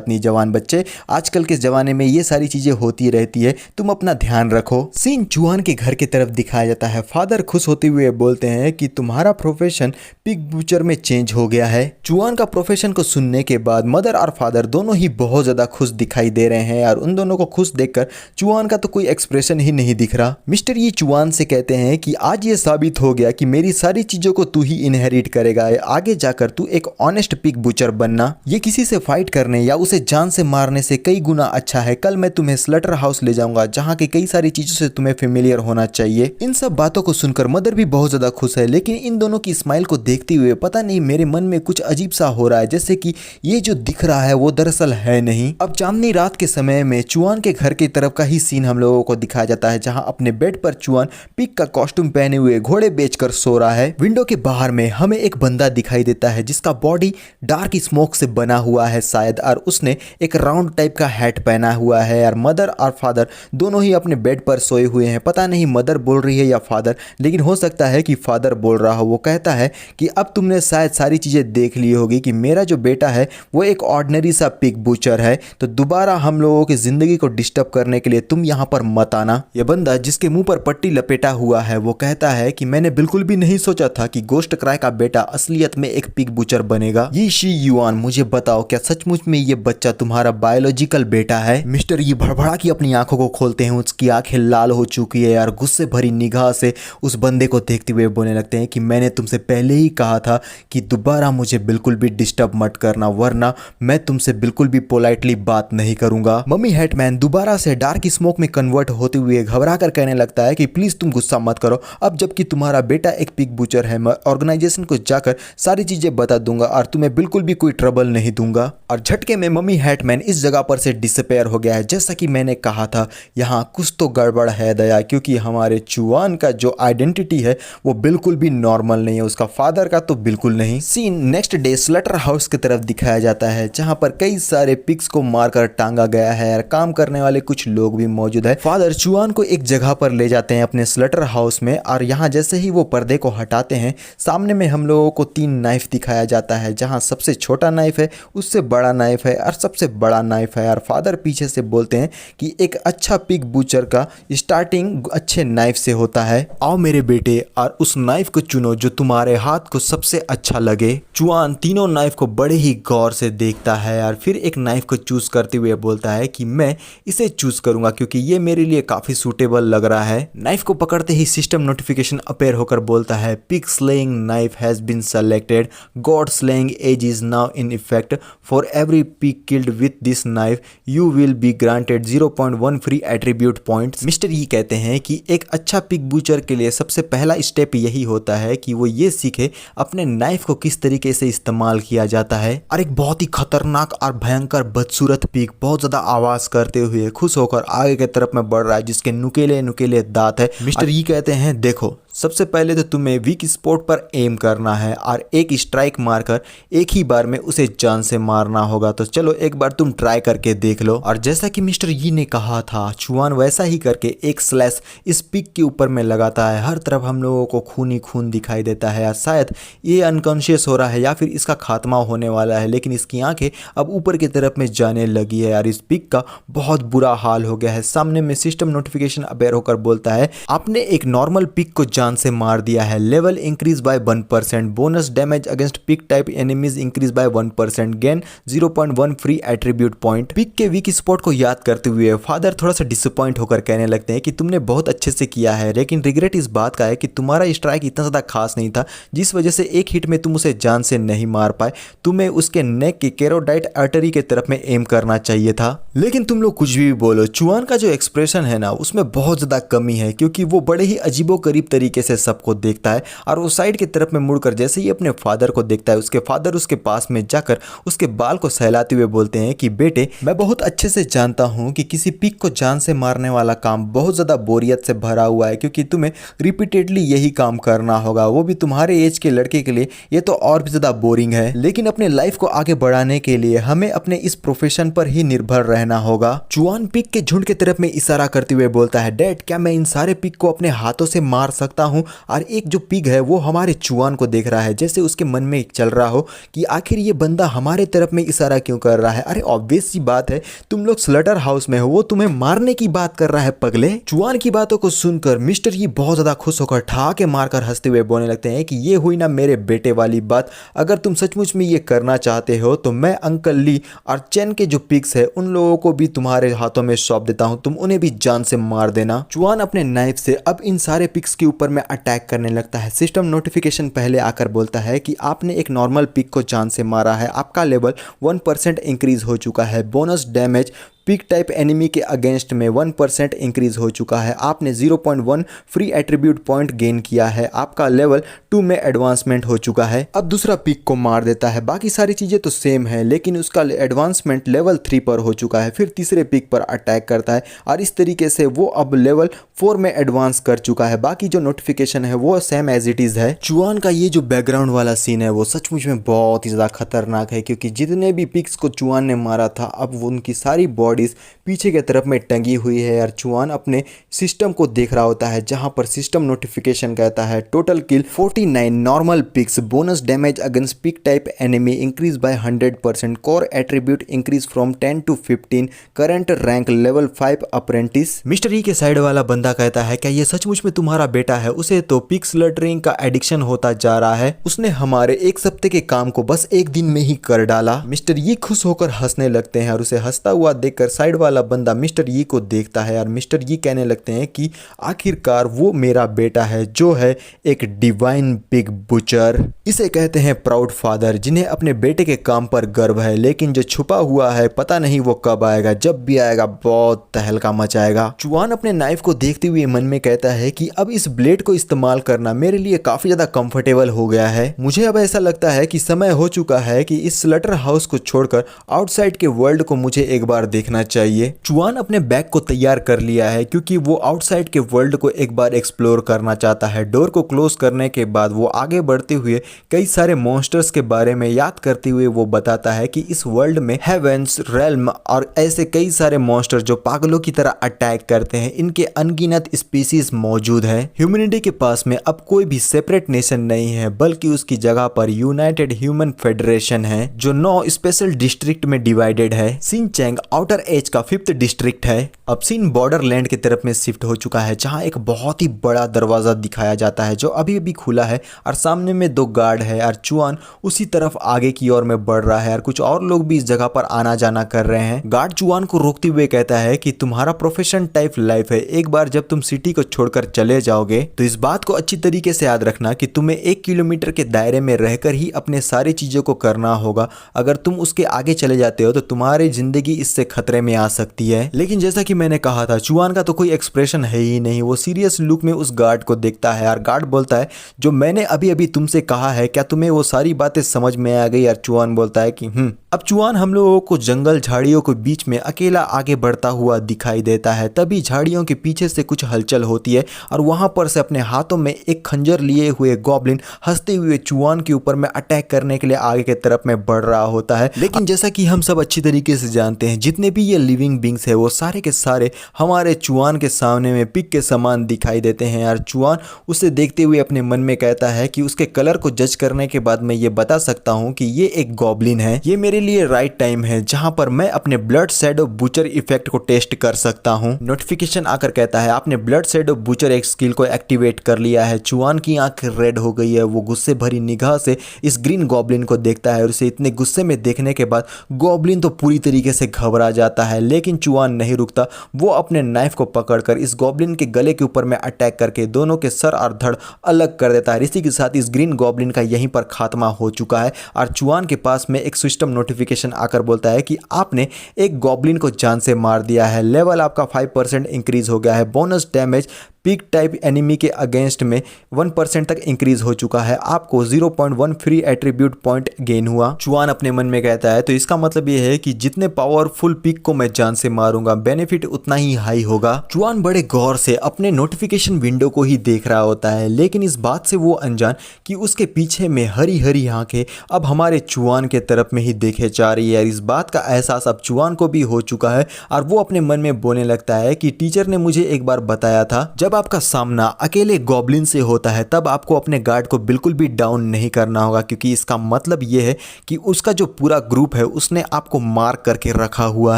नहीं जवान बच्चे, आजकल के जमाने में ये सारी चीजें होती रहती है, तुम अपना ध्यान रखो। सीन चुआन के घर की तरफ दिखाया जाता है। फादर खुश होते हुए बोलते हैं कि तुम्हारा प्रोफेशन पिग बूचर में चेंज हो गया है। चुआन का प्रोफेशन को सुनने के बाद मदर और फादर दोनों ही बहुत ज्यादा खुश दिखाई दे रहे हैं और उन दोनों को खुश देखकर चुआन का तो कोई एक्सप्रेशन ही नहीं दिख रहा। मिस्टर ये चुआन से कहते हैं कि आज ये साबित हो गया कि मेरी सारी चीजों को तू ही इनहेरिट करेगा, आगे जाकर तू एक ऑनेस्ट पिग बुचर बनना। ये किसी से फाइट करने या उसे जान से मारने से कई गुना अच्छा है। कल मैं तुम्हें स्लटर हाउस ले जाऊंगा जहाँ की कई सारी चीजों से तुम्हें फेमिलियर होना चाहिए। इन सब बातों को सुनकर मदर भी बहुत ज्यादा खुश है, लेकिन इन दोनों की स्माइल को देखते हुए पता नहीं मेरे मन में कुछ अजीब सा हो रहा है, जैसे कि ये जो दिख रहा है वो दरअसल है नहीं। अब चांदनी रात के समय में चुआन के घर की तरफ का ही सीन हम लोगों को दिखाया जाता है, जहां अपने बेड पर चुआन पिग का कॉस्ट्यूम पहने हुए घोड़े बेचकर सो रहा है। विंडो के बाहर में हमें एक बंदा दिखाई देता है जिसका बॉडी डार्क स्मोक से बना हुआ है शायद, और उसने एक राउंड टाइप का हैट पहना हुआ है। और मदर और फादर दोनों ही अपने बेड पर सोए हुए हैं। पता नहीं मदर बोल रही है या फादर, लेकिन हो सकता है कि फादर बोल रहा हो। वो कहता है कि अब तुमने शायद सारी चीजें देख ली होगी कि मेरा जो बेटा है वो एक ऑर्डिनरी सा पिग बुचर है, तो दोबारा हम लोगों की जिंदगी को डिस्टर्ब करने के लिए तुम यहाँ पर मत आना। यह बंदा जिसके मुंह पर पट्टी लपेटा हुआ है वो कहता है कि मैंने बिल्कुल भी नहीं सोचा था कि गोस्ट क्राई का बेटा असलियत में एक पिग बुचर बनेगा। ये शी युआन, मुझे बताओ क्या सचमुच में ये बच्चा तुम्हारा बायोलॉजिकल बेटा है? मिस्टर ये भड़बड़ा की अपनी आंखों को खोलते हैं, उसकी आंखें लाल हो चुकी है यार, गुस्से भरी निगाह से उस बंदे को देखते हुए बोलने लगते हैं कि मैंने तुमसे पहले ही कहा था कि दोबारा मुझे बिल्कुल भी डिस्टर्ब मत करना, वरना मैं तुमसे बिल्कुल भी पोलाइटली बात नहीं करूंगा। मम्मी हेटमैन दोबारा से डार्क स्मोक में कन्वर्ट होते हुए घबरा कर कहने लगता है कि प्लीज तुम गुस्सा मत करो, अब जबकि तुम्हारा बेटा एक पिग बुचर है, मैं ऑर्गेनाइजेशन को जाकर सारी चीजें बता दूंगा और तुम्हें बिल्कुल भी कोई ट्रबल नहीं दूंगा। और झटके में मम्मी हेटमैन इस जगह पर से डिसअपेयर हो गया है। जैसा कि मैंने कहा था यहाँ कुछ तो गड़बड़ है दया, क्योंकि हमारे चुआन का जो आइडेंटिटी है वो बिल्कुल भी नॉर्मल नहीं है, उसका फादर का तो बिल्कुल नहीं। Scene next day slaughter house की तरफ दिखाया जाता है, जहां पर कई सारे पिग्स को मारकर टांगा गया है और काम करने वाले कुछ लोग भी मौजूद है। फादर चुआन को एक जगह पर ले जाते हैं अपने स्लटर हाउस में, और यहाँ जैसे ही वो पर्दे को हटाते हैं सामने में हम लोगों को 3 नाइफ दिखाया जाता है, जहाँ सबसे छोटा नाइफ है, उससे बड़ा नाइफ है और सबसे बड़ा नाइफ है। और फादर पीछे से बोलते हैं कि एक अच्छा पिग बुचर का स्टार्टिंग अच्छे नाइफ से होता है, आओ मेरे बेटे और उस नाइफ को चुनो जो तुम्हारे हाथ को सबसे अच्छा लगे। चुआन तीनों नाइफ को बड़े ही गौर से देखता है और फिर एक नाइफ को चूज करते हुए बोलता है कि मैं इसे चूज करूंगा क्योंकि ये मेरे लिए काफी सूटेबल लग रहा है। नाइफ को पकड़ते ही सिस्टम नोटिफिकेशन अपेयर होकर बोलता है pig slaying knife has been selected, god slaying edge is now in effect, for every pig killed with this knife you will be granted 0.1 free attribute points. Mister ये कहते हैं कि एक अच्छा pig butcher के लिए सबसे पहला स्टेप यही होता है कि वो ये सीखे अपने नाइफ को किस तरीके से इस्तेमाल किया जाता है। और एक बहुत ही खतरनाक और भयंकर बदसूरत पिग बहुत ज्यादा आवाज करते हुए खुश होकर आगे की तरफ में बढ़ रहा है, जिसके नुकीले नुकीले दांत है। मिस्टर ये कहते हैं देखो सबसे पहले तो तुम्हें वीक स्पॉट पर एम करना है और एक स्ट्राइक मारकर एक ही बार में उसे जान से मारना होगा, तो चलो एक बार तुम ट्राई करके देख लो। और जैसा कि मिस्टर यी ने कहा था चुआन वैसा ही करके एक स्लैश इस पिग के ऊपर में लगाता है। हर तरफ हम लोगों को खून ही खून दिखाई देता है और शायद ये अनकॉन्शियस हो रहा है या फिर इसका खात्मा होने वाला है, लेकिन इसकी आंखें अब ऊपर की तरफ में जाने लगी है और इस पिग का बहुत बुरा हाल हो गया है। सामने में सिस्टम नोटिफिकेशन अपेयर होकर बोलता है आपने एक नॉर्मल पिग को जान से मार दिया है, level increase by 1%, bonus damage against pig type enemies increase by 1%, gain 0.1 free attribute point. Pig के वीक स्पॉट को याद करते हुए फादर थोड़ा सा डिसअपॉइंट होकर कहने लगते हैं कि तुमने बहुत अच्छे से किया है, लेकिन रिग्रेट इस बात का है कि तुम्हारा स्ट्राइक इतना ज्यादा खास नहीं था, जिस वजह से एक हिट में तुम उसे जान से नहीं मार पाए। तुम्हें उसके नेक के कैरोडाइट आर्टरी के तरफ में एम करना चाहिए था। लेकिन तुम लोग कुछ भी बोलो, चुआन का जो एक्सप्रेशन है ना उसमें बहुत ज्यादा कमी है, क्योंकि वो बड़े ही अजीबो गरीब तरीके से सबको देखता है और वो साइड की तरफ में मुड़कर जैसे ही अपने फादर को देखता है उसके फादर उसके पास में जाकर उसके बाल को सहलाते हुए बोलते हैं कि बेटे मैं बहुत अच्छे से जानता हूं कि किसी पिग को जान से मारने वाला काम बहुत ज्यादा बोरियत से भरा हुआ है, क्योंकि तुम्हें रिपीटेडली यही काम करना होगा, वो भी तुम्हारे एज के लड़के के लिए ये तो और भी ज्यादा बोरिंग है। लेकिन अपने लाइफ को आगे बढ़ाने के लिए हमें अपने इस प्रोफेशन पर ही निर्भर रहना होगा। चुआन पिग के झुंड की तरफ में इशारा करते हुए बोलता है डैड क्या मैं इन सारे पिग को अपने हाथों से मार सकता जाता हूँ और एक जो पिग है वो हमारे चुआन को देख रहा है, जैसे उसके मन में चल रहा हो कि आखिर ये बंदा हमारे तरफ में इशारा क्यों कर रहा है। अरे ऑब्वियस सी बात है, तुम लोग स्लटर हाउस में हो, वो तुम्हें मारने की बात कर रहा है पगले। चुआन की बातों को सुनकर मिस्टर ये बहुत ज्यादा खुश होकर ठहाके मारकर हंसते हुए बोलने लगते हैं कि ये हुई ना मेरे बेटे वाली बात। अगर तुम सचमुच में ये करना चाहते हो तो मैं अंकल ली और चैन के जो पिग्स है उन लोगों को भी तुम्हारे हाथों में सौंप देता हूं, तुम उन्हें भी जान से मार देना। चुआन अपने नाइफ से अब इन सारे पिग्स के ऊपर में अटैक करने लगता है। सिस्टम नोटिफिकेशन पहले आकर बोलता है कि आपने एक नॉर्मल पिग को जान से मारा है, आपका लेवल 1% इंक्रीज हो चुका है। Bonus damage pig type enemy के अगेंस्ट में 1% इंक्रीज हो चुका है। आपने 0.1 फ्री एट्रीब्यूट पॉइंट गेन किया है, आपका लेवल 2 में एडवांसमेंट हो चुका है। अब दूसरा पिग को मार देता है, बाकी सारी चीजें तो सेम है लेकिन उसका एडवांसमेंट लेवल 3 पर हो चुका है। फिर तीसरे पिग पर अटैक करता है और इस तरीके से वो अब लेवल 4 में एडवांस कर चुका है। बाकी जो नोटिफिकेशन है वो सेम एज इट इज है। चुआन का ये जो बैकग्राउंड वाला सीन है वो सचमुच में बहुत ही ज्यादा खतरनाक है, क्योंकि जितने भी पिग्स को चुआन ने मारा था अब उनकी सारी पीछे की तरफ में टंगी हुई है और चुआन अपने सिस्टम को देख रहा होता है, जहां पर सिस्टम नोटिफिकेशन कहता है total kill 49 normal pigs, bonus damage against pig type enemy increase by 100%, core attribute increase from 10 to 15, current rank level 5 apprentice. Mister ई के साइड वाला बंदा कहता है क्या ये सचमुच में तुम्हारा बेटा है? उसे तो पिग स्लटरिंग का एडिक्शन होता जा रहा है, उसने हमारे एक सप्ते के काम को बस एक दिन में ही कर डाला। मिस्टर ई खुश होकर हंसने लगते हैं और उसे हंसता हुआ देखकर साइड वाला बंदा मिस्टर यी को देखता है और मिस्टर यी कहने लगते हैं कि आखिरकार वो मेरा बेटा है जो है एक डिवाइन पिग बुचर। इसे कहते हैं प्राउड फादर, जिन्हें अपने बेटे के काम पर गर्व है, लेकिन जो छुपा हुआ है पता नहीं वो कब आएगा, जब भी आएगा बहुत तहलका मचाएगा। चुआन अपने नाइफ को देखते हुए मन में कहता है कि अब इस ब्लेड को इस्तेमाल करना मेरे लिए काफी ज्यादा कंफर्टेबल हो गया है। मुझे अब ऐसा लगता है कि समय हो चुका है कि इस स्लटर हाउस को छोड़कर आउटसाइड के वर्ल्ड को मुझे एक बार देखना चाहिए। चुआन अपने बैग को तैयार कर लिया है क्योंकि वो आउटसाइड के वर्ल्ड को एक बार एक्सप्लोर करना चाहता है। डोर को क्लोज करने के बाद वो आगे बढ़ते हुए कई सारे मॉन्स्टर्स के बारे में याद करते हुए वो बताता है कि इस वर्ल्ड में हेवेंस, रेल्म और ऐसे कई सारे मॉन्स्टर जो पागलों की तरह अटैक करते हैं, इनके अनगिनत स्पीसीज मौजूद है। ह्यूमैनिटी के पास में अब कोई भी सेपरेट नेशन नहीं है, बल्कि उसकी जगह पर यूनाइटेड ह्यूमन फेडरेशन है जो 9 स्पेशल डिस्ट्रिक्ट में डिवाइडेड है। सिनचैंग आउटर एज का 5th डिस्ट्रिक्ट है। अब सीन बॉर्डरलैंड की तरफ में शिफ्ट हो चुका है, जहां एक बहुत ही बड़ा दरवाजा दिखाया जाता है जो अभी अभी खुला है और सामने में 2 गार्ड है और चुआन उसी तरफ आगे की ओर में बढ़ रहा है और कुछ और लोग भी इस जगह पर आना जाना कर रहे हैं। गार्ड चुआन को रोकते हुए कहता है कि तुम्हारा प्रोफेशन टाइप लाइफ है, एक बार जब तुम सिटी को छोड़कर चले जाओगे तो इस बात को अच्छी तरीके से याद रखना कि तुम्हें 1 किलोमीटर के दायरे में रहकर ही अपने सारी चीजों को करना होगा। अगर तुम उसके आगे चले जाते हो तो तुम्हारी जिंदगी इससे खतरे में आ सकती है। लेकिन जैसा कि मैंने कहा था, चुआन का तो कोई एक्सप्रेशन है ही नहीं। वो सीरियस लुक में उस गार्ड को देखता है और गार्ड बोलता है जो मैंने अभी अभी तुमसे कहा है क्या तुम्हें वो सारी बातें समझ में आ गई? और चुआन बोलता है कि अब चुआन हम लोगों को जंगल झाड़ियों के बीच में अकेला आगे बढ़ता हुआ दिखाई देता है। तभी झाड़ियों के पीछे से कुछ हलचल होती है और वहां पर से अपने हाथों में एक खंजर लिए हुए गॉब्लिन हंसते हुए चुआन के ऊपर में अटैक करने के लिए आगे की तरफ में बढ़ रहा होता है। लेकिन जैसा कि हम सब अच्छी तरीके से जानते हैं, जितने भी ये लिविंग बींग्स है वो सारे के सारे हमारे चुआन के सामने में पिग के समान दिखाई देते हैं। और चुआन उसे देखते हुए अपने मन में कहता है कि उसके कलर को जज करने के बाद मैं ये बता सकता हूं कि ये एक गॉब्लिन है। ये मेरे लिए राइट टाइम है जहां पर मैं अपने ब्लड शैडो बूचर इफेक्ट को टेस्ट कर सकता हूं। नोटिफिकेशन आकर कहता है आपने ब्लड शैडो बूचर एक स्किल को एक्टिवेट कर लिया है। चुआन की आंख रेड हो गई है, वो गुस्से भरी निगाह से इस ग्रीन गॉब्लिन को देखता है और उसे इतने गुस्से में देखने के बाद गॉब्लिन तो पूरी तरीके से घबरा जाता है। लेकिन चुआन नहीं रुकता, वो अपने नाइफ को पकड़कर इस गॉब्लिन के गले के ऊपर में अटैक करके दोनों के सर और धड़ अलग कर देता है। इसी के साथ इस ग्रीन गॉब्लिन का यहीं पर खात्मा हो चुका है और चुआन के पास में एक सिस्टम नोटिफिकेशन आकर बोलता है कि आपने एक गॉब्लिन को जान से मार दिया है, लेवल आपका 5% इंक्रीज हो गया है, bonus damage pig type enemy के अगेंस्ट में 1% तक इंक्रीज हो चुका है, आपको 0.1 फ्री एट्रीब्यूट पॉइंट गेन हुआ। चुआन अपने मन में कहता है तो इसका मतलब ये है कि जितने पावरफुल पिग को मैं जान से मारूंगा बेनिफिट उतना ही हाई होगा। चुआन बड़े गौर से अपने नोटिफिकेशन विंडो को ही देख रहा होता है, लेकिन इस बात से वो अनजान कि उसके पीछे में हरी हरी आंखें अब हमारे चुआन के तरफ में ही देखे जा रही है। इस बात का एहसास अब चुआन को भी हो चुका है और वो अपने मन में बोलने लगता है कि टीचर ने मुझे एक बार बताया था जब जब आपका सामना अकेले गॉब्लिन से होता है तब आपको अपने गार्ड को बिल्कुल भी डाउन नहीं करना होगा, क्योंकि इसका मतलब ये है कि उसका जो पूरा ग्रुप है उसने आपको मार्क करके रखा हुआ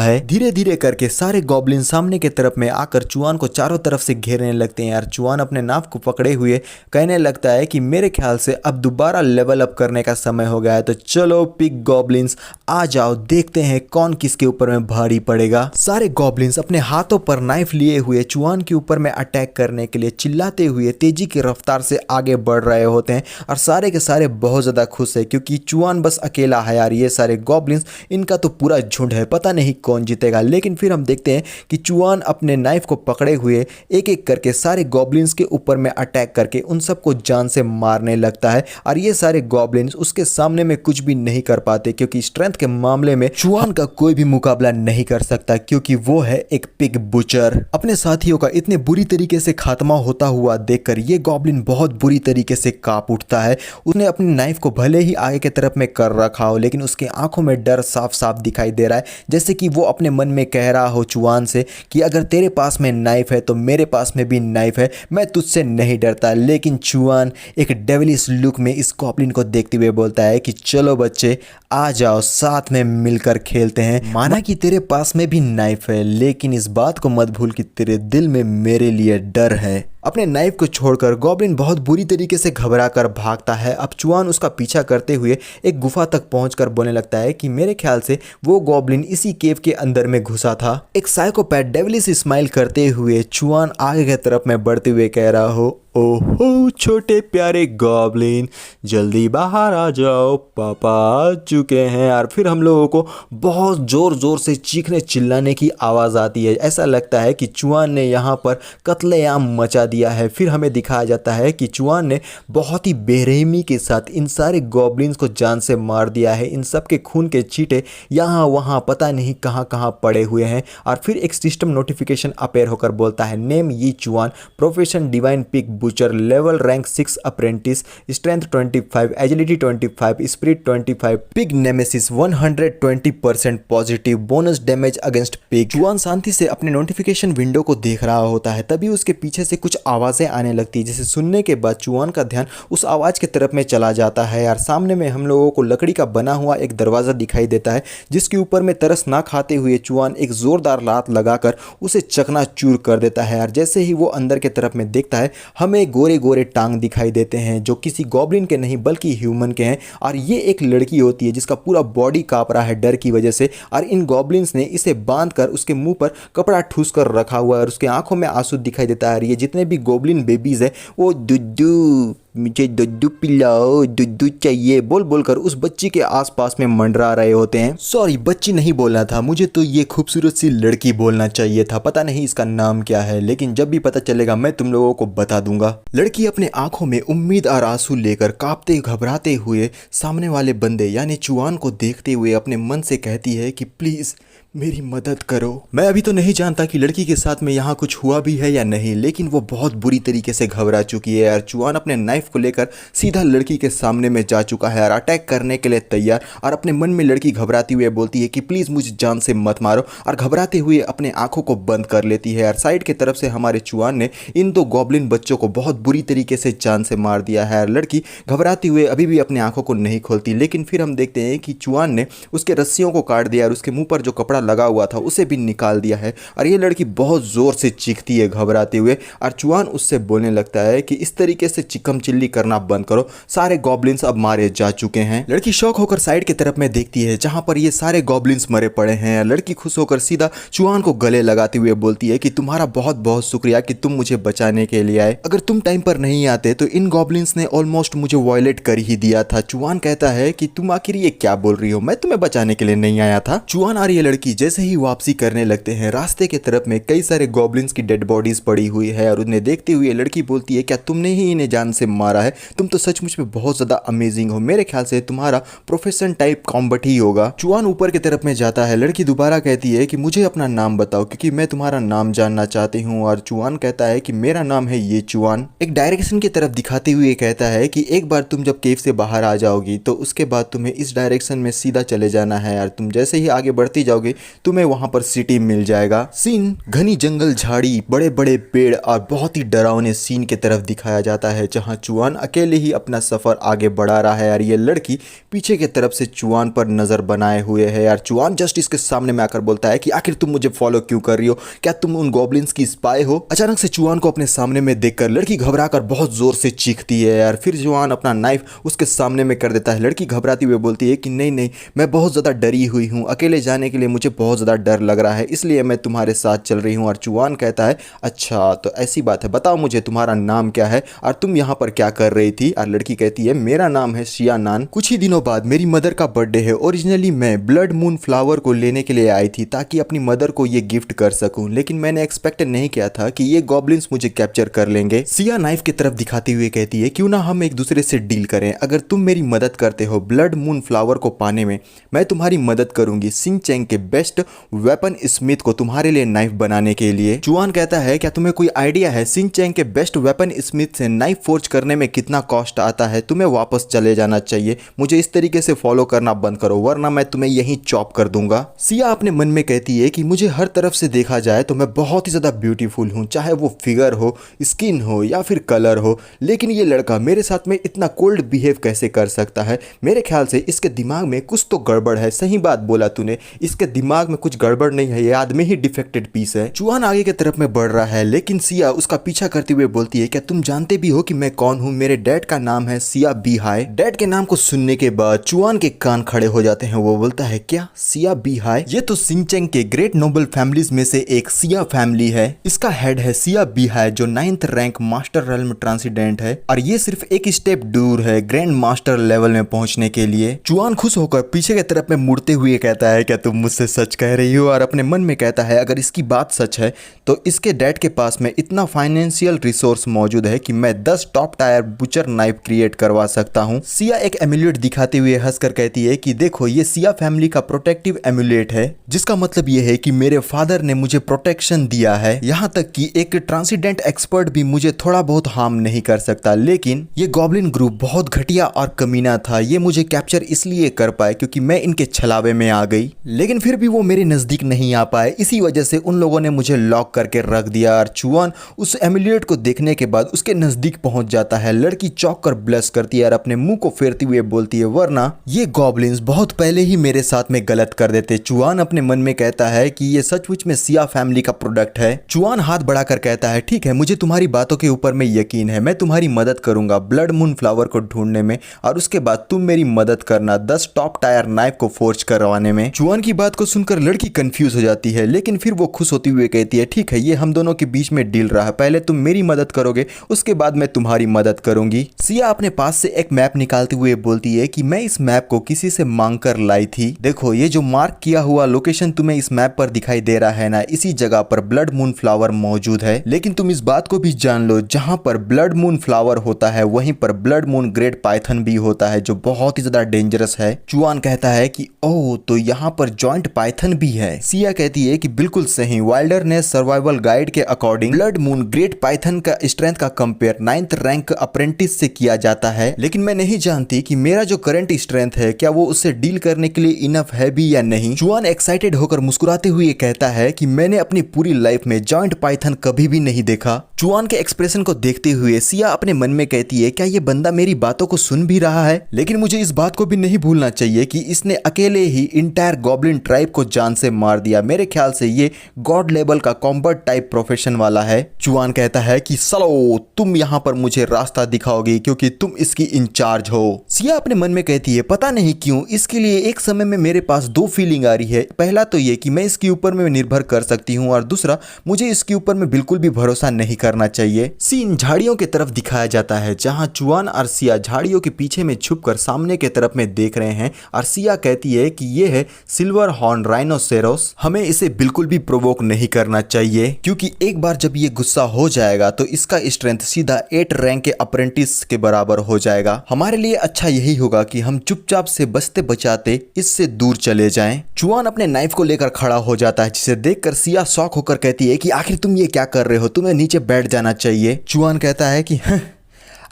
है। धीरे धीरे करके सारे गॉब्लिन सामने की तरफ में आकर चुआन को चारों तरफ से घेरने लगते हैं यार। चुआन अपने नाव को पकड़े हुए कहने लगता है कि मेरे ख्याल से अब दोबारा लेवल अप करने का समय हो गया है, तो चलो पिग गॉब्लिन्स आ जाओ, देखते हैं कौन किसके ऊपर में भारी पड़ेगा। सारे गॉब्लिन्स अपने हाथों पर नाइफ लिए हुए चुआन के ऊपर में अटैक करने के लिए चिल्लाते हुए तेजी की रफ्तार से आगे बढ़ रहे होते हैं और सारे के सारे बहुत ज्यादा खुश है क्योंकि चुआन बस अकेला है यार। ये सारे गॉब्लिन्स इनका तो पूरा झुंड है, पता नहीं कौन जीतेगा। लेकिन फिर हम देखते हैं कि चुआन अपने नाइफ को पकड़े हुए एक एक करके सारे गॉब्लिन्स के ऊपर में अटैक करके उन सबको जान से मारने लगता है और ये सारे गॉब्लिन्स उसके सामने में कुछ भी नहीं कर पाते, क्योंकि स्ट्रेंथ के मामले में चुआन का कोई भी मुकाबला नहीं कर सकता, क्योंकि वो है एक पिग बुचर। अपने साथियों का इतने बुरी तरीके से खात्मा होता हुआ देखकर ये गॉब्लिन बहुत बुरी तरीके से कांप उठता है। उसने अपनी नाइफ को भले ही आगे की तरफ में कर रखा हो, लेकिन उसकी आंखों में डर साफ साफ दिखाई दे रहा है, जैसे कि वो अपने मन में कह रहा हो चुआन से कि अगर तेरे पास में नाइफ है तो मेरे पास में भी नाइफ है, मैं तुझसे नहीं डरता। लेकिन चुआन एक डेविलिश लुक में इस गॉब्लिन को देखते हुए बोलता है कि चलो बच्चे आ जाओ, साथ में मिलकर खेलते हैं। माना कि तेरे पास में भी नाइफ है, लेकिन इस बात को मत भूल कि तेरे दिल में मेरे लिए डर है। अपने नाइफ को छोड़कर गॉब्लिन बहुत बुरी तरीके से घबरा कर भागता है। अब चुआन उसका पीछा करते हुए एक गुफा तक पहुंचकर बोलने लगता है कि मेरे ख्याल से वो गॉब्लिन इसी केव के अंदर में घुसा था। एक साइकोपैथ डेविलिश स्माइल करते हुए चुआन आगे की तरफ में बढ़ते हुए कह रहा हो, ओहो छोटे प्यारे गॉब्लिन, जल्दी बाहर आ जाओ, पापा आ चुके हैं। और फिर हम लोगों को बहुत जोर जोर से चीखने चिल्लाने की आवाज़ आती है। ऐसा लगता है कि चुआन ने यहाँ पर कत्लेआम मचा दिया है। फिर हमें दिखाया जाता है कि चुआन ने बहुत ही बेरहमी के साथ इन सारे गॉब्लिन्स को जान से मार दिया है। इन सब के खून के छींटे यहाँ वहाँ पता नहीं कहाँ कहाँ पड़े हुए हैं। और फिर एक सिस्टम नोटिफिकेशन अपेयर होकर बोलता है, नेम यी चुआन, profession divine pig butcher, level rank 6 apprentice, strength 25, agility 25, spirit 25, pig nemesis 120% positive, bonus damage against pig. चुआन शांति से अपने नोटिफिकेशन विंडो को देख रहा होता है, तभी उसके पीछे से कुछ आवाजें आने लगती है, जिसे सुनने के बाद चुआन का ध्यान उस आवाज की तरफ में चला जाता है। यार सामने में हम लोगों को लकड़ी का बना हुआ एक दरवाजा दिखाई देता है, जिसके ऊपर में तरस ना खाते हुए चुआन एक जोरदार लात लगाकर उसे चकनाचूर कर देता है। यार जैसे ही वो अंदर की तरफ में देखता है, हमें गोरे गोरे टांग दिखाई देते हैं, जो किसी गॉब्लिन के नहीं बल्कि ह्यूमन के हैं। और ये एक लड़की होती है जिसका पूरा बॉडी कांप रहा है डर की वजह से, और इन गॉब्लिन्स ने इसे बांधकर उसके मुंह पर कपड़ा ठूस कर रखा हुआ है और उसके आंखों में आंसू दिखाई देता है। और ये जितने भी गॉब्लिन बेबीज है वो दुद्दू, मुझे दुद्दू पिलाओ, दुद्दू चाहिए बोल बोलकर उस बच्ची के आसपास में मंडरा रहे होते हैं। सॉरी, बच्ची नहीं बोलना था मुझे, तो ये खूबसूरत सी लड़की बोलना चाहिए था। पता नहीं इसका नाम क्या है, लेकिन जब भी पता चलेगा मैं तुम लोगों को बता दूंगा। लड़की अपने आंखों में उम्मीद और आंसू लेकर कांपते घबराते हुए सामने वाले बंदे यानी चुआन को देखते हुए अपने मन से कहती है कि प्लीज मेरी मदद करो। मैं अभी तो नहीं जानता कि लड़की के साथ में यहाँ कुछ हुआ भी है या नहीं, लेकिन वो बहुत बुरी तरीके से घबरा चुकी है यार। चुआन अपने नाइफ को लेकर सीधा लड़की के सामने में जा चुका है और अटैक करने के लिए तैयार। और अपने मन में लड़की घबराती हुई बोलती है कि प्लीज मुझे जान से मत मारो, और घबराते हुए अपने आंखों को बंद कर लेती है। यार साइड की तरफ से हमारे चुआन ने इन दो गॉब्लिन बच्चों को बहुत बुरी तरीके से जान से मार दिया है। लड़की घबराती हुए अभी भी अपने आंखों को नहीं खोलती, लेकिन फिर हम देखते हैं कि चुआन ने उसके रस्सियों को काट दिया और उसके मुंह पर जो कपड़ा लगा हुआ था उसे भी निकाल दिया है। और ये लड़की बहुत जोर से चीखती है घबराते हुए, और चुआन उससे बोलने लगता है कि इस तरीके से चिकम चिल्ली करना बंद करो, सारे गॉब्लिन्स अब मारे जा चुके हैं। लड़की शौक होकर साइड की तरफ में देखती है जहां पर ये सारे गॉब्लिन्स मरे पड़े हैं। लड़की खुश होकर सीधा चुआन को गले लगाते हुए बोलती है कि तुम्हारा बहुत बहुत शुक्रिया कि तुम मुझे बचाने के लिए आए। अगर तुम टाइम पर नहीं आते तो इन गॉब्लिन्स ने ऑलमोस्ट मुझे वायलेट कर ही दिया था। चुआन कहता है कि तुम आखिर ये क्या बोल रही हो, मैं तुम्हें बचाने के लिए नहीं आया था। चुआन और ये लड़की जैसे ही वापसी करने लगते हैं, रास्ते के तरफ में कई सारे गॉब्लिन्स की डेड बॉडीज पड़ी हुई है, और उन्हें देखते हुए लड़की बोलती है क्या तुमने ही इन्हें जान से मारा है, तुम तो सचमुच में बहुत ज्यादा अमेजिंग हो। मेरे ख्याल से तुम्हारा प्रोफेशन टाइप कॉम्बट ही होगा। चुआन ऊपर की तरफ में जाता है। लड़की दोबारा कहती है कि मुझे अपना नाम बताओ क्योंकि मैं तुम्हारा नाम जानना चाहती हूँ। और चुआन कहता है कि मेरा नाम है ये चुआन। एक डायरेक्शन की तरफ दिखाते हुए कहता है कि एक बार तुम जब केव से बाहर आ जाओगी तो उसके बाद तुम्हें इस डायरेक्शन में सीधा चले जाना है यार। तुम जैसे ही आगे बढ़ती जाओगे तुम्हें वहां पर सिटी मिल जाएगा। सीन घनी जंगल, झाड़ी, बड़े बड़े पेड़ और बहुत ही डरावने सीन की तरफ दिखाया जाता है जहां चुआन अकेले ही अपना सफर आगे बढ़ा रहा है यार। ये लड़की पीछे की तरफ से चुआन पर नजर बनाए हुए है यार। चुआन जस्ट इसके सामने में आकर बोलता है कि आखिर तुम मुझे फॉलो क्यों कर रही हो, क्या तुम उन गॉब्लिन्स की स्पाई हो। अचानक से चुआन को अपने सामने में देखकर लड़की घबराकर बहुत जोर से चीखती है यार। फिर चुआन अपना नाइफ उसके सामने में कर देता है। लड़की घबराती हुई बोलती है कि नहीं नहीं, मैं बहुत ज्यादा डरी हुई हूँ, अकेले जाने के लिए मुझे बहुत ज्यादा डर लग रहा है, इसलिए मैं तुम्हारे साथ चल रही हूँ। और चुआन कहता है अच्छा तो ऐसी बात है, बताओ मुझे तुम्हारा नाम क्या है और तुम यहाँ पर क्या कर रही थी। और लड़की कहती है मेरा नाम है शिया नान। कुछ ही दिनों बाद मेरी मदर का बर्थडे है। ओरिजिनली मैं ब्लड मून फ्लावर को लेने के लिए आई थी ताकि अपनी मदर को ये गिफ्ट कर सकूं, लेकिन मैंने एक्सपेक्ट नहीं किया था कि ये गॉब्लिन्स मुझे कैप्चर कर लेंगे। सिया नाइफ की तरफ दिखाते हुए कहती है क्यों ना हम एक दूसरे से डील करें, अगर तुम मेरी मदद करते हो ब्लड मून फ्लावर को पाने में, मैं तुम्हारी मदद करूंगी सिंह चैंग के बेस्ट वेपन स्मिथ को तुम्हारे लिए नाइफ बनाने के लिए। चुआन कहता है क्या तुम्हें कोई आइडिया है सिंह चैंग के बेस्ट वेपन स्मिथ से नाइफ फोर्ज करने में कितना कॉस्ट आता है, तुम्हें वापस चले जाना चाहिए, मुझे इस तरीके से फॉलो करना बंद करो वरना मैं तुम्हें यहीं चॉप कर दूंगा। सिया अपने मन में कहती है कि मुझे हर तरफ से देखा जाए तो मैं बहुत ही ज्यादा ब्यूटीफुल हूँ, चाहे वो फिगर हो, स्किन हो या फिर कलर हो, लेकिन ये लड़का मेरे साथ में इतना कोल्ड बिहेव कैसे कर सकता है। मेरे ख्याल से इसके दिमाग में कुछ तो गड़बड़ है। सही बात बोला तूने, इसके दिमाग में कुछ गड़बड़ नहीं है, ये आदमी ही डिफेक्टेड पीस है। चुआन आगे की तरफ में बढ़ रहा है लेकिन सिया उसका पीछा करते हुए बोलती है क्या तुम जानते भी हो कि मैं कौन हूँ, मेरे डैड का नाम है सिया बी हाई। डैड के नाम को सुनने के बाद चुआन के कान खड़े हो जाते हैं। वो बोलता है क्या सिया बी हाई, ये तो सिंह चैंग के ग्रेट नोबल फैमिलीज में से एक सिया फैमिली है। इसका हेड है सिया बी हाई जो 9th रैंक मास्टर रेल्म ट्रांसीडेंट है और ये सिर्फ एक स्टेप दूर है ग्रैंड मास्टर लेवल में पहुंचने के लिए। चुआन खुश होकर पीछे की तरफ में मुड़ते हुए कहता है क्या तुम मुझसे सच कह रही हो, और अपने मन में कहता है अगर इसकी बात सच है तो इसके डैड के पास में इतना फाइनेंशियल रिसोर्स मौजूद है कि मैं 10 top tier butcher knife create करवा सकता हूँ। सिया एक एम्यूलेट दिखाते हुए हंसकर कहती है कि देखो ये सिया फैमिली का प्रोटेक्टिव एम्यूलेट है, जिसका मतलब ये है कि मेरे फादर ने मुझे प्रोटेक्शन दिया है, यहाँ तक कि एक ट्रांसीडेंट एक्सपर्ट भी मुझे थोड़ा बहुत हार्म नहीं कर सकता। लेकिन ये गॉब्लिन ग्रुप बहुत घटिया और कमीना था, ये मुझे कैप्चर इसलिए कर पाए क्योंकि मैं इनके छलावे में आ गई, लेकिन फिर भी वो मेरे नजदीक नहीं आ पाए, इसी वजह से उन लोगों ने मुझे लॉक करके रख दिया। और चुआन उस एम्यूलेट को देखने के बाद उसके नजदीक पहुंच जाता है। लड़की चौंक कर ब्लश करती है और अपने मुंह को फेरते हुए बोलती है वरना ये गॉब्लिन्स बहुत पहले ही मेरे साथ में गलत कर देते। चुआन अपने मन में कहता है कि ये सचमुच में सिया फैमिली का प्रोडक्ट है। चुआन हाथ बढ़ाकर कहता है ठीक है, मुझे तुम्हारी बातों के ऊपर में यकीन है, मैं तुम्हारी मदद करूंगा ब्लड मून फ्लावर को ढूंढने में और उसके बाद तुम मेरी मदद करना 10 टॉप टायर नाइफ को फोर्ज करवाने में। चुआन की बात को सुनकर लड़की कंफ्यूज हो जाती है लेकिन फिर वो खुश होती हुई कहती है ठीक है, ये हम दोनों के बीच में डील रहा है, पहले तुम मेरी मदद करोगे उसके बाद मैं तुम्हारी मदद करूंगी। सिया अपने पास से एक मैप निकालते हुए बोलती है कि मैं इस मैप को किसी से मांग कर लाई थी, देखो ये जो मार्क किया हुआ लोकेशन तुम्हें इस मैप पर दिखाई दे रहा है ना, इसी जगह पर ब्लड मून फ्लावर मौजूद है। लेकिन तुम इस बात को भी जान लो जहां पर ब्लड मून फ्लावर होता है वहीं पर ब्लड मून ग्रेट पाइथन भी होता है जो बहुत ही ज्यादा डेंजरस है। चुआन कहता है कि ओह तो यहाँ पर जॉइंट पाइथन भी है। सिया कहती है कि बिल्कुल सही, वाइल्डरनेस सर्वाइवल गाइड के according blood moon great Python का स्ट्रेंथ का कंपेयर 9th रैंक अप्रेंटिस से किया जाता है, लेकिन मैं नहीं जानती कि मेरा जो करंट स्ट्रेंथ है क्या वो उससे डील करने के लिए इनफ है भी या नहीं। चुआन एक्साइटेड होकर मुस्कुराते हुए कहता है कि मैंने अपनी पूरी लाइफ में जॉइंट पाइथन कभी भी नहीं देखा। चुआन के एक्सप्रेशन को देखते हुए सिया अपने मन में कहती है क्या ये बंदा मेरी बातों को सुन भी रहा है, लेकिन मुझे इस बात को भी नहीं भूलना चाहिए कि इसने अकेले ही इंटायर गॉब्लिन ट्राइब को जान से मार दिया। मेरे ख्याल से ये गॉड लेवल का कॉम्बैट टाइप प्रोफेशन वाला है। चुआन कहता है कि चलो तुम यहाँ पर मुझे रास्ता दिखाओगी क्योंकि तुम इसकी इंचार्ज हो। सिया अपने मन में कहती है पता नहीं क्यों इसके लिए एक समय में मेरे पास दो फीलिंग आ रही है, पहला तो ये कि मैं इसके ऊपर में निर्भर कर सकती हूँ और दूसरा मुझे इसके ऊपर में बिल्कुल भी भरोसा नहीं करना चाहिए। सीन झाड़ियों की तरफ दिखाया जाता है जहाँ चुआन और सिया झाड़ियों के पीछे में छुपकर सामने की तरफ में देख रहे हैं और सिया कहती है कि ये है सिल्वर हॉर्न राइनोसेरोस, हमें इसे बिल्कुल भी प्रोवोक नहीं करना चाहिए क्योंकि एक बार जब ये गुस्सा हो जाएगा तो इसका स्ट्रेंथ सीधा 8 रैंक के अप्रेंटिस के बराबर हो जाएगा। हमारे लिए अच्छा यही होगा कि हम चुपचाप से बचते बचाते इससे दूर चले जाएं। चुआन अपने नाइफ को लेकर खड़ा हो जाता है, जिसे देखकर सिया शॉक होकर कहती है कि आखिर तुम ये क्या कर रहे हो, तुम्हें नीचे बैठ जाना चाहिए। चुआन कहता है कि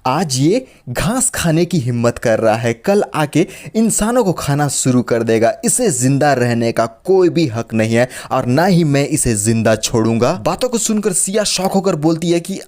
आज ये घास खाने की हिम्मत कर रहा है, कल आके इंसानों को खाना शुरू कर देगा। इसे जिंदा रहने का कोई भी हक नहीं है और ना ही मैं इसे जिंदा छोड़ूंगा। बातों को सुनकर सिया शॉक होकर बोलती है कि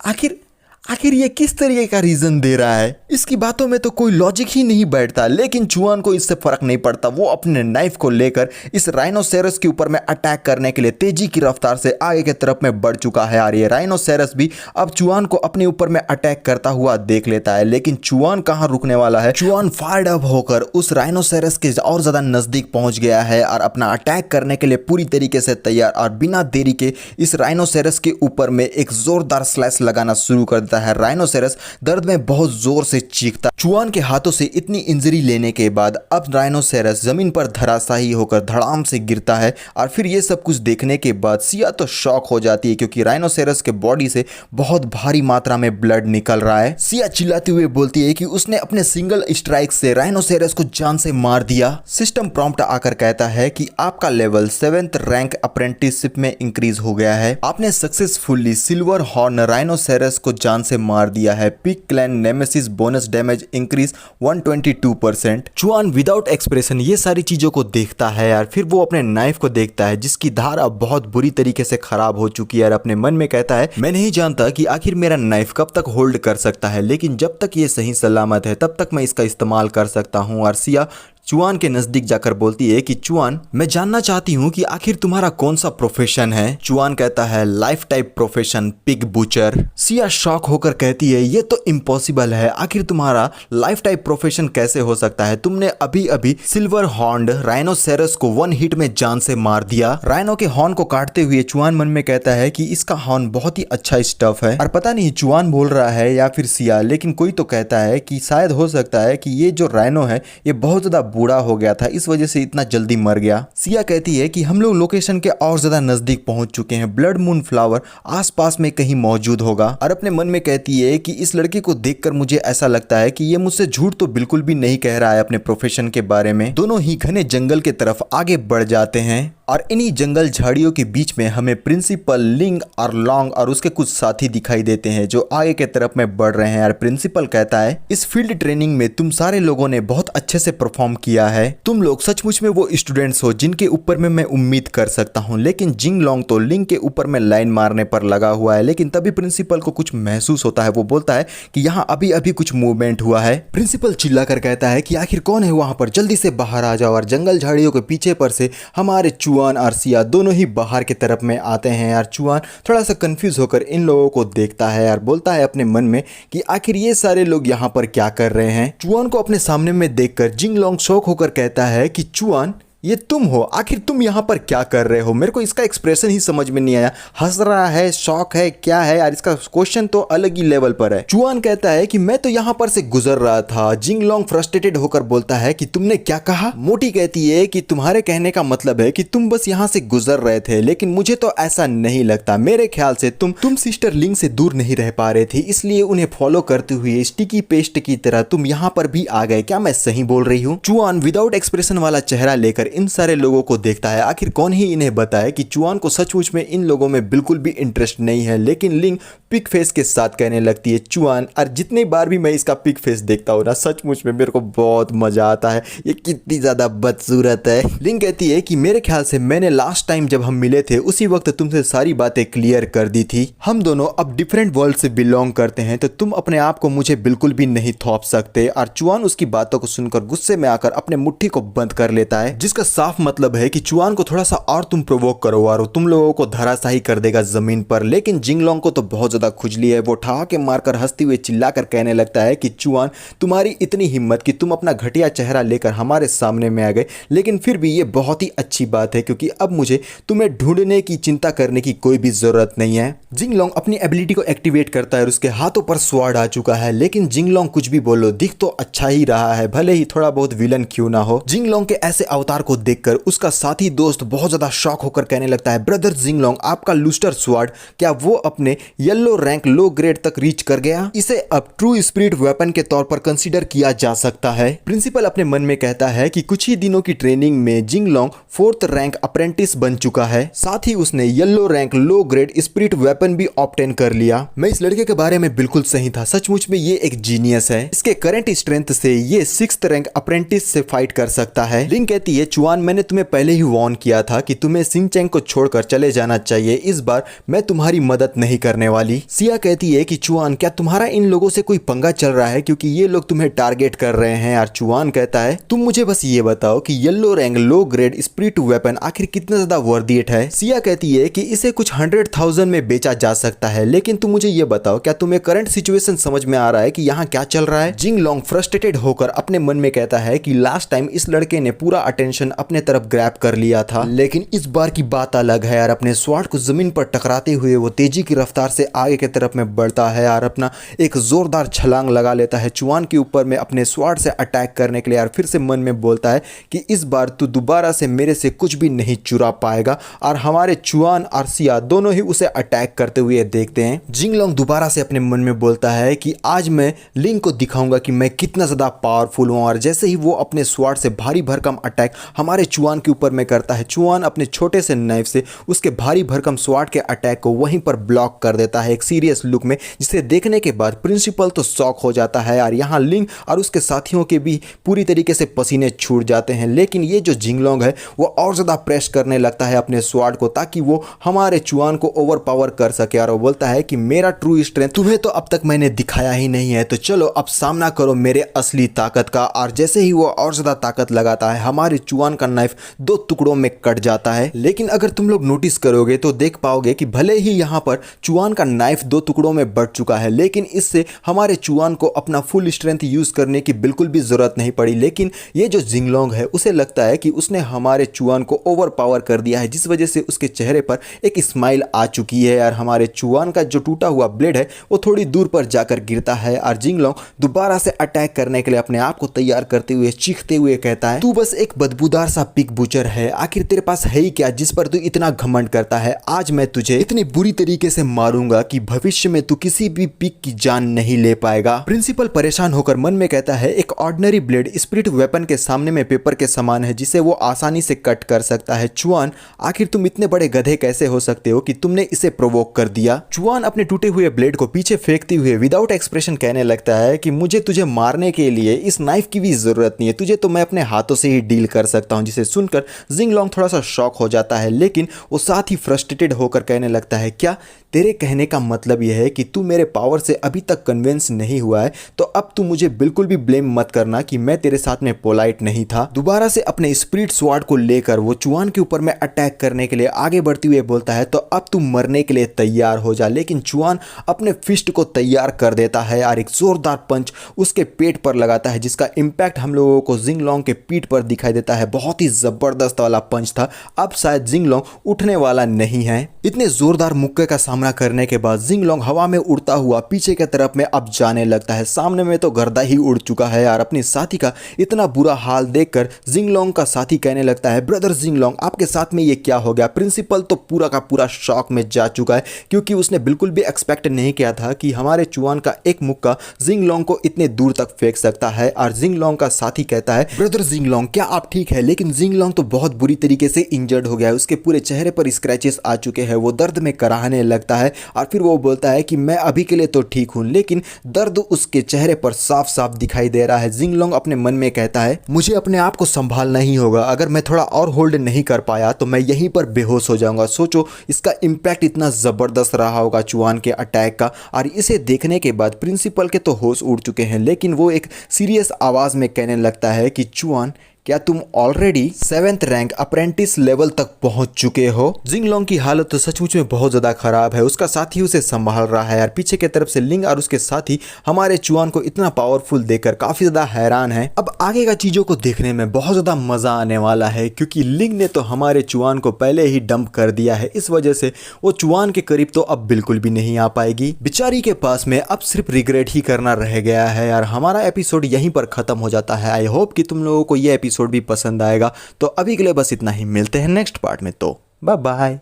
आखिर ये किस तरीके का रीजन दे रहा है, इसकी बातों में तो कोई लॉजिक ही नहीं बैठता। लेकिन चुआन को इससे फर्क नहीं पड़ता। वो अपने नाइफ को लेकर इस राइनोसेरस के ऊपर में अटैक करने के लिए तेजी की रफ्तार से आगे की तरफ में बढ़ चुका है और ये राइनोसेरस भी अब चुआन को अपने ऊपर में अटैक करता हुआ देख लेता है। लेकिन चुआन कहां रुकने वाला है। चुआन फायर्ड अप होकर उस राइनोसेरस के और ज्यादा नजदीक पहुंच गया है और अपना अटैक करने के लिए पूरी तरीके से तैयार, और बिना देरी के इस राइनोसेरस के ऊपर में एक जोरदार स्लैश लगाना शुरू कर देता है। राइनोसेरस दर्द में बहुत जोर से चीखता। चुआन के हाथों से इतनी इंजरी लेने के बाद अब राइनोसेरस जमीन पर धराशायी होकर धड़ाम से गिरता है। और फिर ये सब कुछ देखने के बाद सिया तो शॉक हो जाती है, क्योंकि राइनोसेरस के बॉडी से बहुत भारी मात्रा में ब्लड निकल रहा है। सिया चिल्लाते हुए बोलती है कि उसने अपने सिंगल स्ट्राइक से राइनोसेरस को जान से मार दिया। सिस्टम प्रॉम्प्ट आकर कहता है कि आपका लेवल 7th रैंक अप्रेंटिसशिप में इंक्रीज हो गया है। आपने सक्सेसफुली सिल्वर हॉर्न राइनोसेरस को जान से मार दिया है। Pig clan nemesis bonus damage increase 122%। चुआन विदाउट एक्सप्रेशन ये सारी चीजों को देखता है और फिर वो अपने नाइफ को देखता है, जिसकी धार अब बहुत बुरी तरीके से खराब हो चुकी है। और अपने मन में कहता है, मैं नहीं जानता कि आखिर मेरा नाइफ कब तक होल्ड कर सकता है, लेकिन जब तक ये सही सलामत है तब तक मैं इसका इस्तेमाल कर सकता हूँ। और सिया चुआन के नजदीक जाकर बोलती है कि चुआन, मैं जानना चाहती हूँ कि आखिर तुम्हारा कौन सा प्रोफेशन है। चुआन कहता है, life type profession pig butcher. Siya shock होकर कहती है, ये तो इम्पॉसिबल है, आखिर तुम्हारा लाइफ टाइप प्रोफेशन कैसे हो सकता है। तुमने अभी अभी सिल्वर हॉर्न्ड राइनोसेरस को 1 हिट में जान से मार दिया। राइनो के हॉर्न को काटते हुए चुआन मन में कहता है कि इसका हॉर्न बहुत ही अच्छा स्टफ है। और पता नहीं चुआन बोल रहा है या फिर सिया, लेकिन कोई तो कहता है कि शायद हो सकता है कि ये जो राइनो है ये बहुत ज्यादा बूढ़ा हो गया था, इस वजह से इतना जल्दी मर गया। सिया कहती है कि हम लोग लोकेशन के और ज्यादा नजदीक पहुंच चुके हैं, ब्लड मून फ्लावर आसपास में कहीं मौजूद होगा। और अपने मन में कहती है कि इस लड़के को देखकर मुझे ऐसा लगता है कि ये मुझसे झूठ तो बिल्कुल भी नहीं कह रहा है अपने प्रोफेशन के बारे में। दोनों ही घने जंगल के तरफ आगे बढ़ जाते हैं और इन्हीं जंगल झाड़ियों के बीच में हमें प्रिंसिपल लिंग और लॉन्ग और उसके कुछ साथी दिखाई देते हैं जो आगे के तरफ में बढ़ रहे हैं। और प्रिंसिपल कहता है, इस फील्ड ट्रेनिंग में तुम सारे लोगों ने बहुत अच्छे से परफॉर्म किया है। तुम लोग सचमुच में वो स्टूडेंट्स हो जिनके ऊपर में मैं उम्मीद कर सकता हूँ। लेकिन जिंग लॉन्ग तो लिंग के ऊपर में लाइन मारने पर लगा हुआ है। लेकिन तभी प्रिंसिपल को कुछ महसूस होता है। वो बोलता है कि यहाँ अभी अभी कुछ मूवमेंट हुआ है। प्रिंसिपल चिल्लाकर कहता है कि आखिर कौन है वहां पर, जल्दी से बाहर आ जाओ। और जंगल झाड़ियों के पीछे पर से हमारे चुआन और सिया दोनों ही बाहर की तरफ में आते हैं। और चुआन थोड़ा सा कंफ्यूज होकर इन लोगों को देखता है और बोलता है अपने मन में कि आखिर ये सारे लोग यहाँ पर क्या कर रहे हैं। चुआन को अपने सामने में देखकर जिंग लॉन्ग शौक होकर कहता है कि चुआन, ये तुम हो, आखिर तुम यहाँ पर क्या कर रहे हो। मेरे को इसका एक्सप्रेशन ही समझ में नहीं आया, हंस रहा है, शौक है, क्या है यार, इसका क्वेश्चन तो अलग ही लेवल पर है। चुआन कहता है कि मैं तो यहाँ पर से गुजर रहा था। जिंग लॉन्ग फ्रस्ट्रेटेड होकर बोलता है कि तुमने क्या कहा। मोटी कहती है कि तुम्हारे कहने का मतलब है कि तुम बस यहाँ से गुजर रहे थे, लेकिन मुझे तो ऐसा नहीं लगता। मेरे ख्याल से तुम सिस्टर लिंग से दूर नहीं रह पा रहे थे, इसलिए उन्हें फॉलो करते हुए स्टिकी पेस्ट की तरह तुम यहाँ पर भी आ गए। क्या मैं सही बोल रही हूँ। चुआन विदाउट एक्सप्रेशन वाला चेहरा लेकर इन सारे लोगों को देखता है। आखिर कौन ही इन्हें बताए कि चुआन को सचमुच में इन लोगों में बिल्कुल भी इंटरेस्ट नहीं है। लेकिन लिंग पिग फेस के साथ कहने लगती है, चुआन, और जितनी बार भी मैं इसका पिग फेस देखता हूँ ना, सचमुच में मेरे को बहुत मजा आता है, ये कितनी ज्यादा बदसूरत है। लिंग कहती है कि मेरे ख्याल से मैंने लास्ट टाइम जब हम मिले थे उसी वक्त तुमसे सारी बातें क्लियर कर दी थी। हम दोनों अब डिफरेंट वर्ल्ड से बिलोंग करते हैं, तो तुम अपने आप को मुझे बिल्कुल भी नहीं थोप सकते। और चुआन उसकी बातों को सुनकर गुस्से में आकर अपने मुट्ठी को बंद कर लेता है, जिसका साफ मतलब है कि चुआन को थोड़ा सा और तुम प्रोवोक करो और तुम लोगों को धराशायी कर देगा जमीन पर। लेकिन जिंगलोंग को तो बहुत ज्यादा खुजली है। वो ठहाके मारकर हंसते हुए चिल्लाकर कहने लगता है कि चुआन, तुम्हारी इतनी हिम्मत कि तुम अपना घटिया चेहरा लेकर हमारे सामने में आ गए, लेकिन फिर भी ये बहुत ही अच्छी बात है क्योंकि अब मुझे तुम्हें ढूंढने की चिंता करने की कोई भी जरूरत नहीं है। जिंगलोंग अपनी एबिलिटी को एक्टिवेट करता है और उसके हाथों पर स्वॉर्ड आ चुका है। लेकिन जिंगलोंग कुछ भी बोलो, दिख तो अच्छा ही रहा है, भले ही थोड़ा बहुत विलन क्यों ना हो। जिंगलोंग के ऐसे अवतार को देखकर उसका साथी दोस्त बहुत ज्यादा शॉक होकर कहने लगता है, ब्रदर जिंगलोंग, आपका लूस्टर स्वॉर्ड क्या वो अपने येलो रैंक लो ग्रेड तक रीच कर गया? इसे अब ट्रू स्पिरिट वेपन के तौर पर कंसीडर किया जा सकता है। प्रिंसिपल अपने मन में कहता है कि कुछ ही दिनों की ट्रेनिंग में जिंगलोंग 4th रैंक अप्रेंटिस बन चुका है, साथ ही उसने yellow rank low grade spirit weapon भी ऑब्टेन कर लिया। मैं इस लड़के के बारे में बिल्कुल सही था, सचमुच में ये एक जीनियस है। इसके करंट स्ट्रेंथ से ये 6th रैंक अप्रेंटिस से फाइट कर सकता है। लिंग कहती है, चुआन मैंने तुम्हें पहले ही वार्न किया था कि तुम्हें सिंचेंग को छोड़कर चले जाना चाहिए, इस बार मैं तुम्हारी मदद नहीं करने वाली। सिया कहती है कि चुआन क्या तुम्हारा इन लोगों से कोई पंगा चल रहा है, क्योंकि ये लोग तुम्हें टारगेट कर रहे हैं यार। चुआन कहता है, तुम मुझे बस ये बताओ कि yellow rank low grade spirit weapon आखिर कितना ज्यादा वर्दी इट है। सिया कहती है कि इसे कुछ 100,000 में बेचा जा सकता है, लेकिन तुम मुझे ये बताओ क्या तुम्हें करंट सिचुएशन समझ में आ रहा है कि यहाँ क्या चल रहा है? जिंगलोंग फ्रस्ट्रेटेड होकर अपने मन में कहता है कि लास्ट टाइम इस लड़के ने पूरा अटेंशन अपने तरफ ग्रैब कर लिया था, लेकिन इस बार की बात अलग है यार। अपने स्वॉर्ड को जमीन पर टकराते हुए वो तेजी की रफ्तार से आगे की तरफ में बढ़ता है यार, अपना एक जोरदार छलांग लगा लेता है चुआन के ऊपर में अपने स्वॉर्ड से अटैक करने के लिए यार। फिर से मन में बोलता है कि इस बार तू दोबारा से मेरे से कुछ भी नहीं चुरा पाएगा, और हमारे चुआन और सिया दोनों ही उसे अटैक करते हुए देखते हैं। जिंगलोंग दोबारा से अपने मन में बोलता है कि आज मैं लिंग को दिखाऊंगा कि मैं कितना ज्यादा पावरफुल हूं, और जैसे ही वो अपने स्वॉर्ड से भारी भरकम अटैक हमारे चुआन के ऊपर में करता है, चुआन अपने छोटे से नाइफ से उसके भारी भरकम स्वॉर्ड के अटैक को वहीं पर ब्लॉक कर देता है एक सीरियस लुक में, जिसे देखने के बाद प्रिंसिपल तो शॉक हो जाता है यार। यहाँ लिंग और उसके साथियों के भी पूरी तरीके से पसीने छूट जाते हैं, लेकिन ये जो जिंगलोंग है वो और ज्यादा प्रेस करने लगता है अपने स्वॉर्ड को ताकि वो हमारे चुआन को ओवर पावर कर सके, और वो बोलता है कि मेरा ट्रू स्ट्रेंथ तुम्हें तो अब तक मैंने दिखाया ही नहीं है, तो चलो अब सामना करो मेरे असली ताकत का। और जैसे ही वो और ज्यादा ताकत लगाता है, हमारे चुआन का नाइफ 2 टुकड़ों में कट जाता है। लेकिन अगर तुम लोग नोटिस करोगे तो देख पाओगे कि भले ही यहाँ पर चुआन का नाइफ 2 टुकड़ों में बढ़ चुका है, लेकिन इससे हमारे चुआन को अपना फुल स्ट्रेंथ यूज करने की बिल्कुल भी जरूरत नहीं पड़ी। लेकिन ये जो जिंगलोंग है उसे लगता है कि उसने हमारे चुआन को ओवर पावर कर दिया है, जिस वजह से उसके चेहरे पर एक स्माइल आ चुकी है यार। हमारे चुआन का जो टूटा हुआ ब्लेड है वो थोड़ी दूर पर जाकर गिरता है, और जिंगलोंग दोबारा से अटैक करने के लिए अपने आप को तैयार करते हुए चीखते हुए कहता है, तू बस एक बदबूदार सा पिग बुचर है, आखिर तेरे पास है ही क्या जिस पर तू इतना घमंड करता है? आज मैं तुझे इतनी बुरी तरीके से मारूंगा कि भविष्य में तू किसी भी पिग की जान नहीं ले पाएगा। प्रिंसिपल परेशान होकर मन में कहता है, एक ऑर्डिनरी ब्लेड स्पिरिट वेपन के सामने में पेपर के समान है, जिसे वो आसानी से कट कर सकता है। चुआन, आखिर तुम इतने बड़े गधे कैसे हो सकते हो कि तुमने इसे प्रोवोक कर दिया? चुआन अपने टूटे हुए ब्लेड को पीछे फेंकते हुए विदाउट एक्सप्रेशन कहने लगता है कि मुझे तुझे मारने के लिए इस नाइफ की भी जरूरत नहीं है, तुझे तो मैं अपने हाथों से ही डील कर सकता हूं। जिसे सुनकर जिंगलोंग थोड़ा सा शॉक हो जाता है, लेकिन वो साथ ही फ्रस्ट्रेटेड होकर कहने लगता है, क्या तेरे कहने का मतलब यह है कि तू मेरे पावर से अभी तक कन्विंस नहीं हुआ है? तो अब तू मुझे बिल्कुल भी ब्लेम मत करना कि मैं तेरे साथ में पोलाइट नहीं था। दोबारा से अपने स्पिरिट स्वॉर्ड को लेकर वो चुआन के ऊपर में अटैक करने के लिए आगे बढ़ते हुए बोलता है, तो अब तू मरने के लिए तैयार हो जा। लेकिन चुआन अपने फिस्ट को तैयार कर देता है और एक जोरदार पंच उसके पेट पर लगाता है, जिसका इंपैक्ट हम लोगों को जिंगलोंग के पीठ पर दिखाई देता है। बहुत ही जबरदस्त वाला पंच था। अब शायद जिंगलोंग उठने वाला नहीं है। इतने जोरदार मुक्के का सामना करने के बाद जिंगलोंग हवा में उड़ता हुआ पीछे की तरफ में अब जाने लगता है। सामने में तो गर्दा ही उड़ चुका है यार। अपनी साथी का इतना बुरा हाल देखकर जिंगलोंग का साथी कहने लगता है, ब्रदर जिंगलोंग, आपके साथ में ये क्या हो गया? प्रिंसिपल तो पूरा का पूरा शॉक में जा चुका है, क्योंकि उसने बिल्कुल भी एक्सपेक्ट नहीं किया था कि हमारे चुआन का एक मुक्का जिंगलोंग को इतने दूर तक फेंक सकता है। और जिंगलोंग का साथी कहता है, ब्रदर जिंगलोंग, क्या आप ठीक है? लेकिन जिंगलोंग तो बहुत बुरी तरीके से इंजर्ड हो गया है, उसके पूरे चेहरे पर स्क्रैचेस आ चुके हैं, वो दर्द में कराहने लगता है। और फिर वो बोलता है कि मैं अभी के लिए तो ठीक हूं, लेकिन दर्द उसके चेहरे पर साफ साफ दिखाई दे रहा है। जिंगलोंग अपने मन में कहता है, मुझे अपने आप को संभालना ही होगा, अगर मैं थोड़ा और होल्ड नहीं कर पाया तो मैं यहीं पर बेहोश हो जाऊंगा। सोचो इसका इंपैक्ट इतना जबरदस्त रहा होगा चुआन के अटैक का। और इसे देखने के बाद प्रिंसिपल के तो होश उड़ चुके हैं, लेकिन वो एक सीरियस आवाज में कहने लगता है कि चुआन, क्या तुम already 7th rank apprentice level तक पहुंच चुके हो? जिंगलोंग की हालत तो सचमुच में बहुत ज्यादा खराब है। उसका साथी उसे संभाल रहा है और पीछे की तरफ से लिंग और उसके साथी हमारे चुआन को इतना पावरफुल देखकर काफी ज्यादा हैरान है। अब आगे का चीज़ों को देखने में बहुत ज़्यादा मज़ा आने वाला है, क्योंकि लिंग ने तो हमारे चुआन को पहले ही डंप कर दिया है। इस वजह से वो चुआन के करीब तो अब बिल्कुल भी नहीं आ पाएगी। बेचारी के पास में अब सिर्फ रिग्रेट ही करना रह गया है यार। हमारा एपिसोड यहीं पर ख़त्म हो जाता है। आई होप कि तुम लोगों को ये एपिसोड भी पसंद आएगा। तो अभी के लिए बस इतना ही, मिलते हैं नेक्स्ट पार्ट में। तो बाय बाय।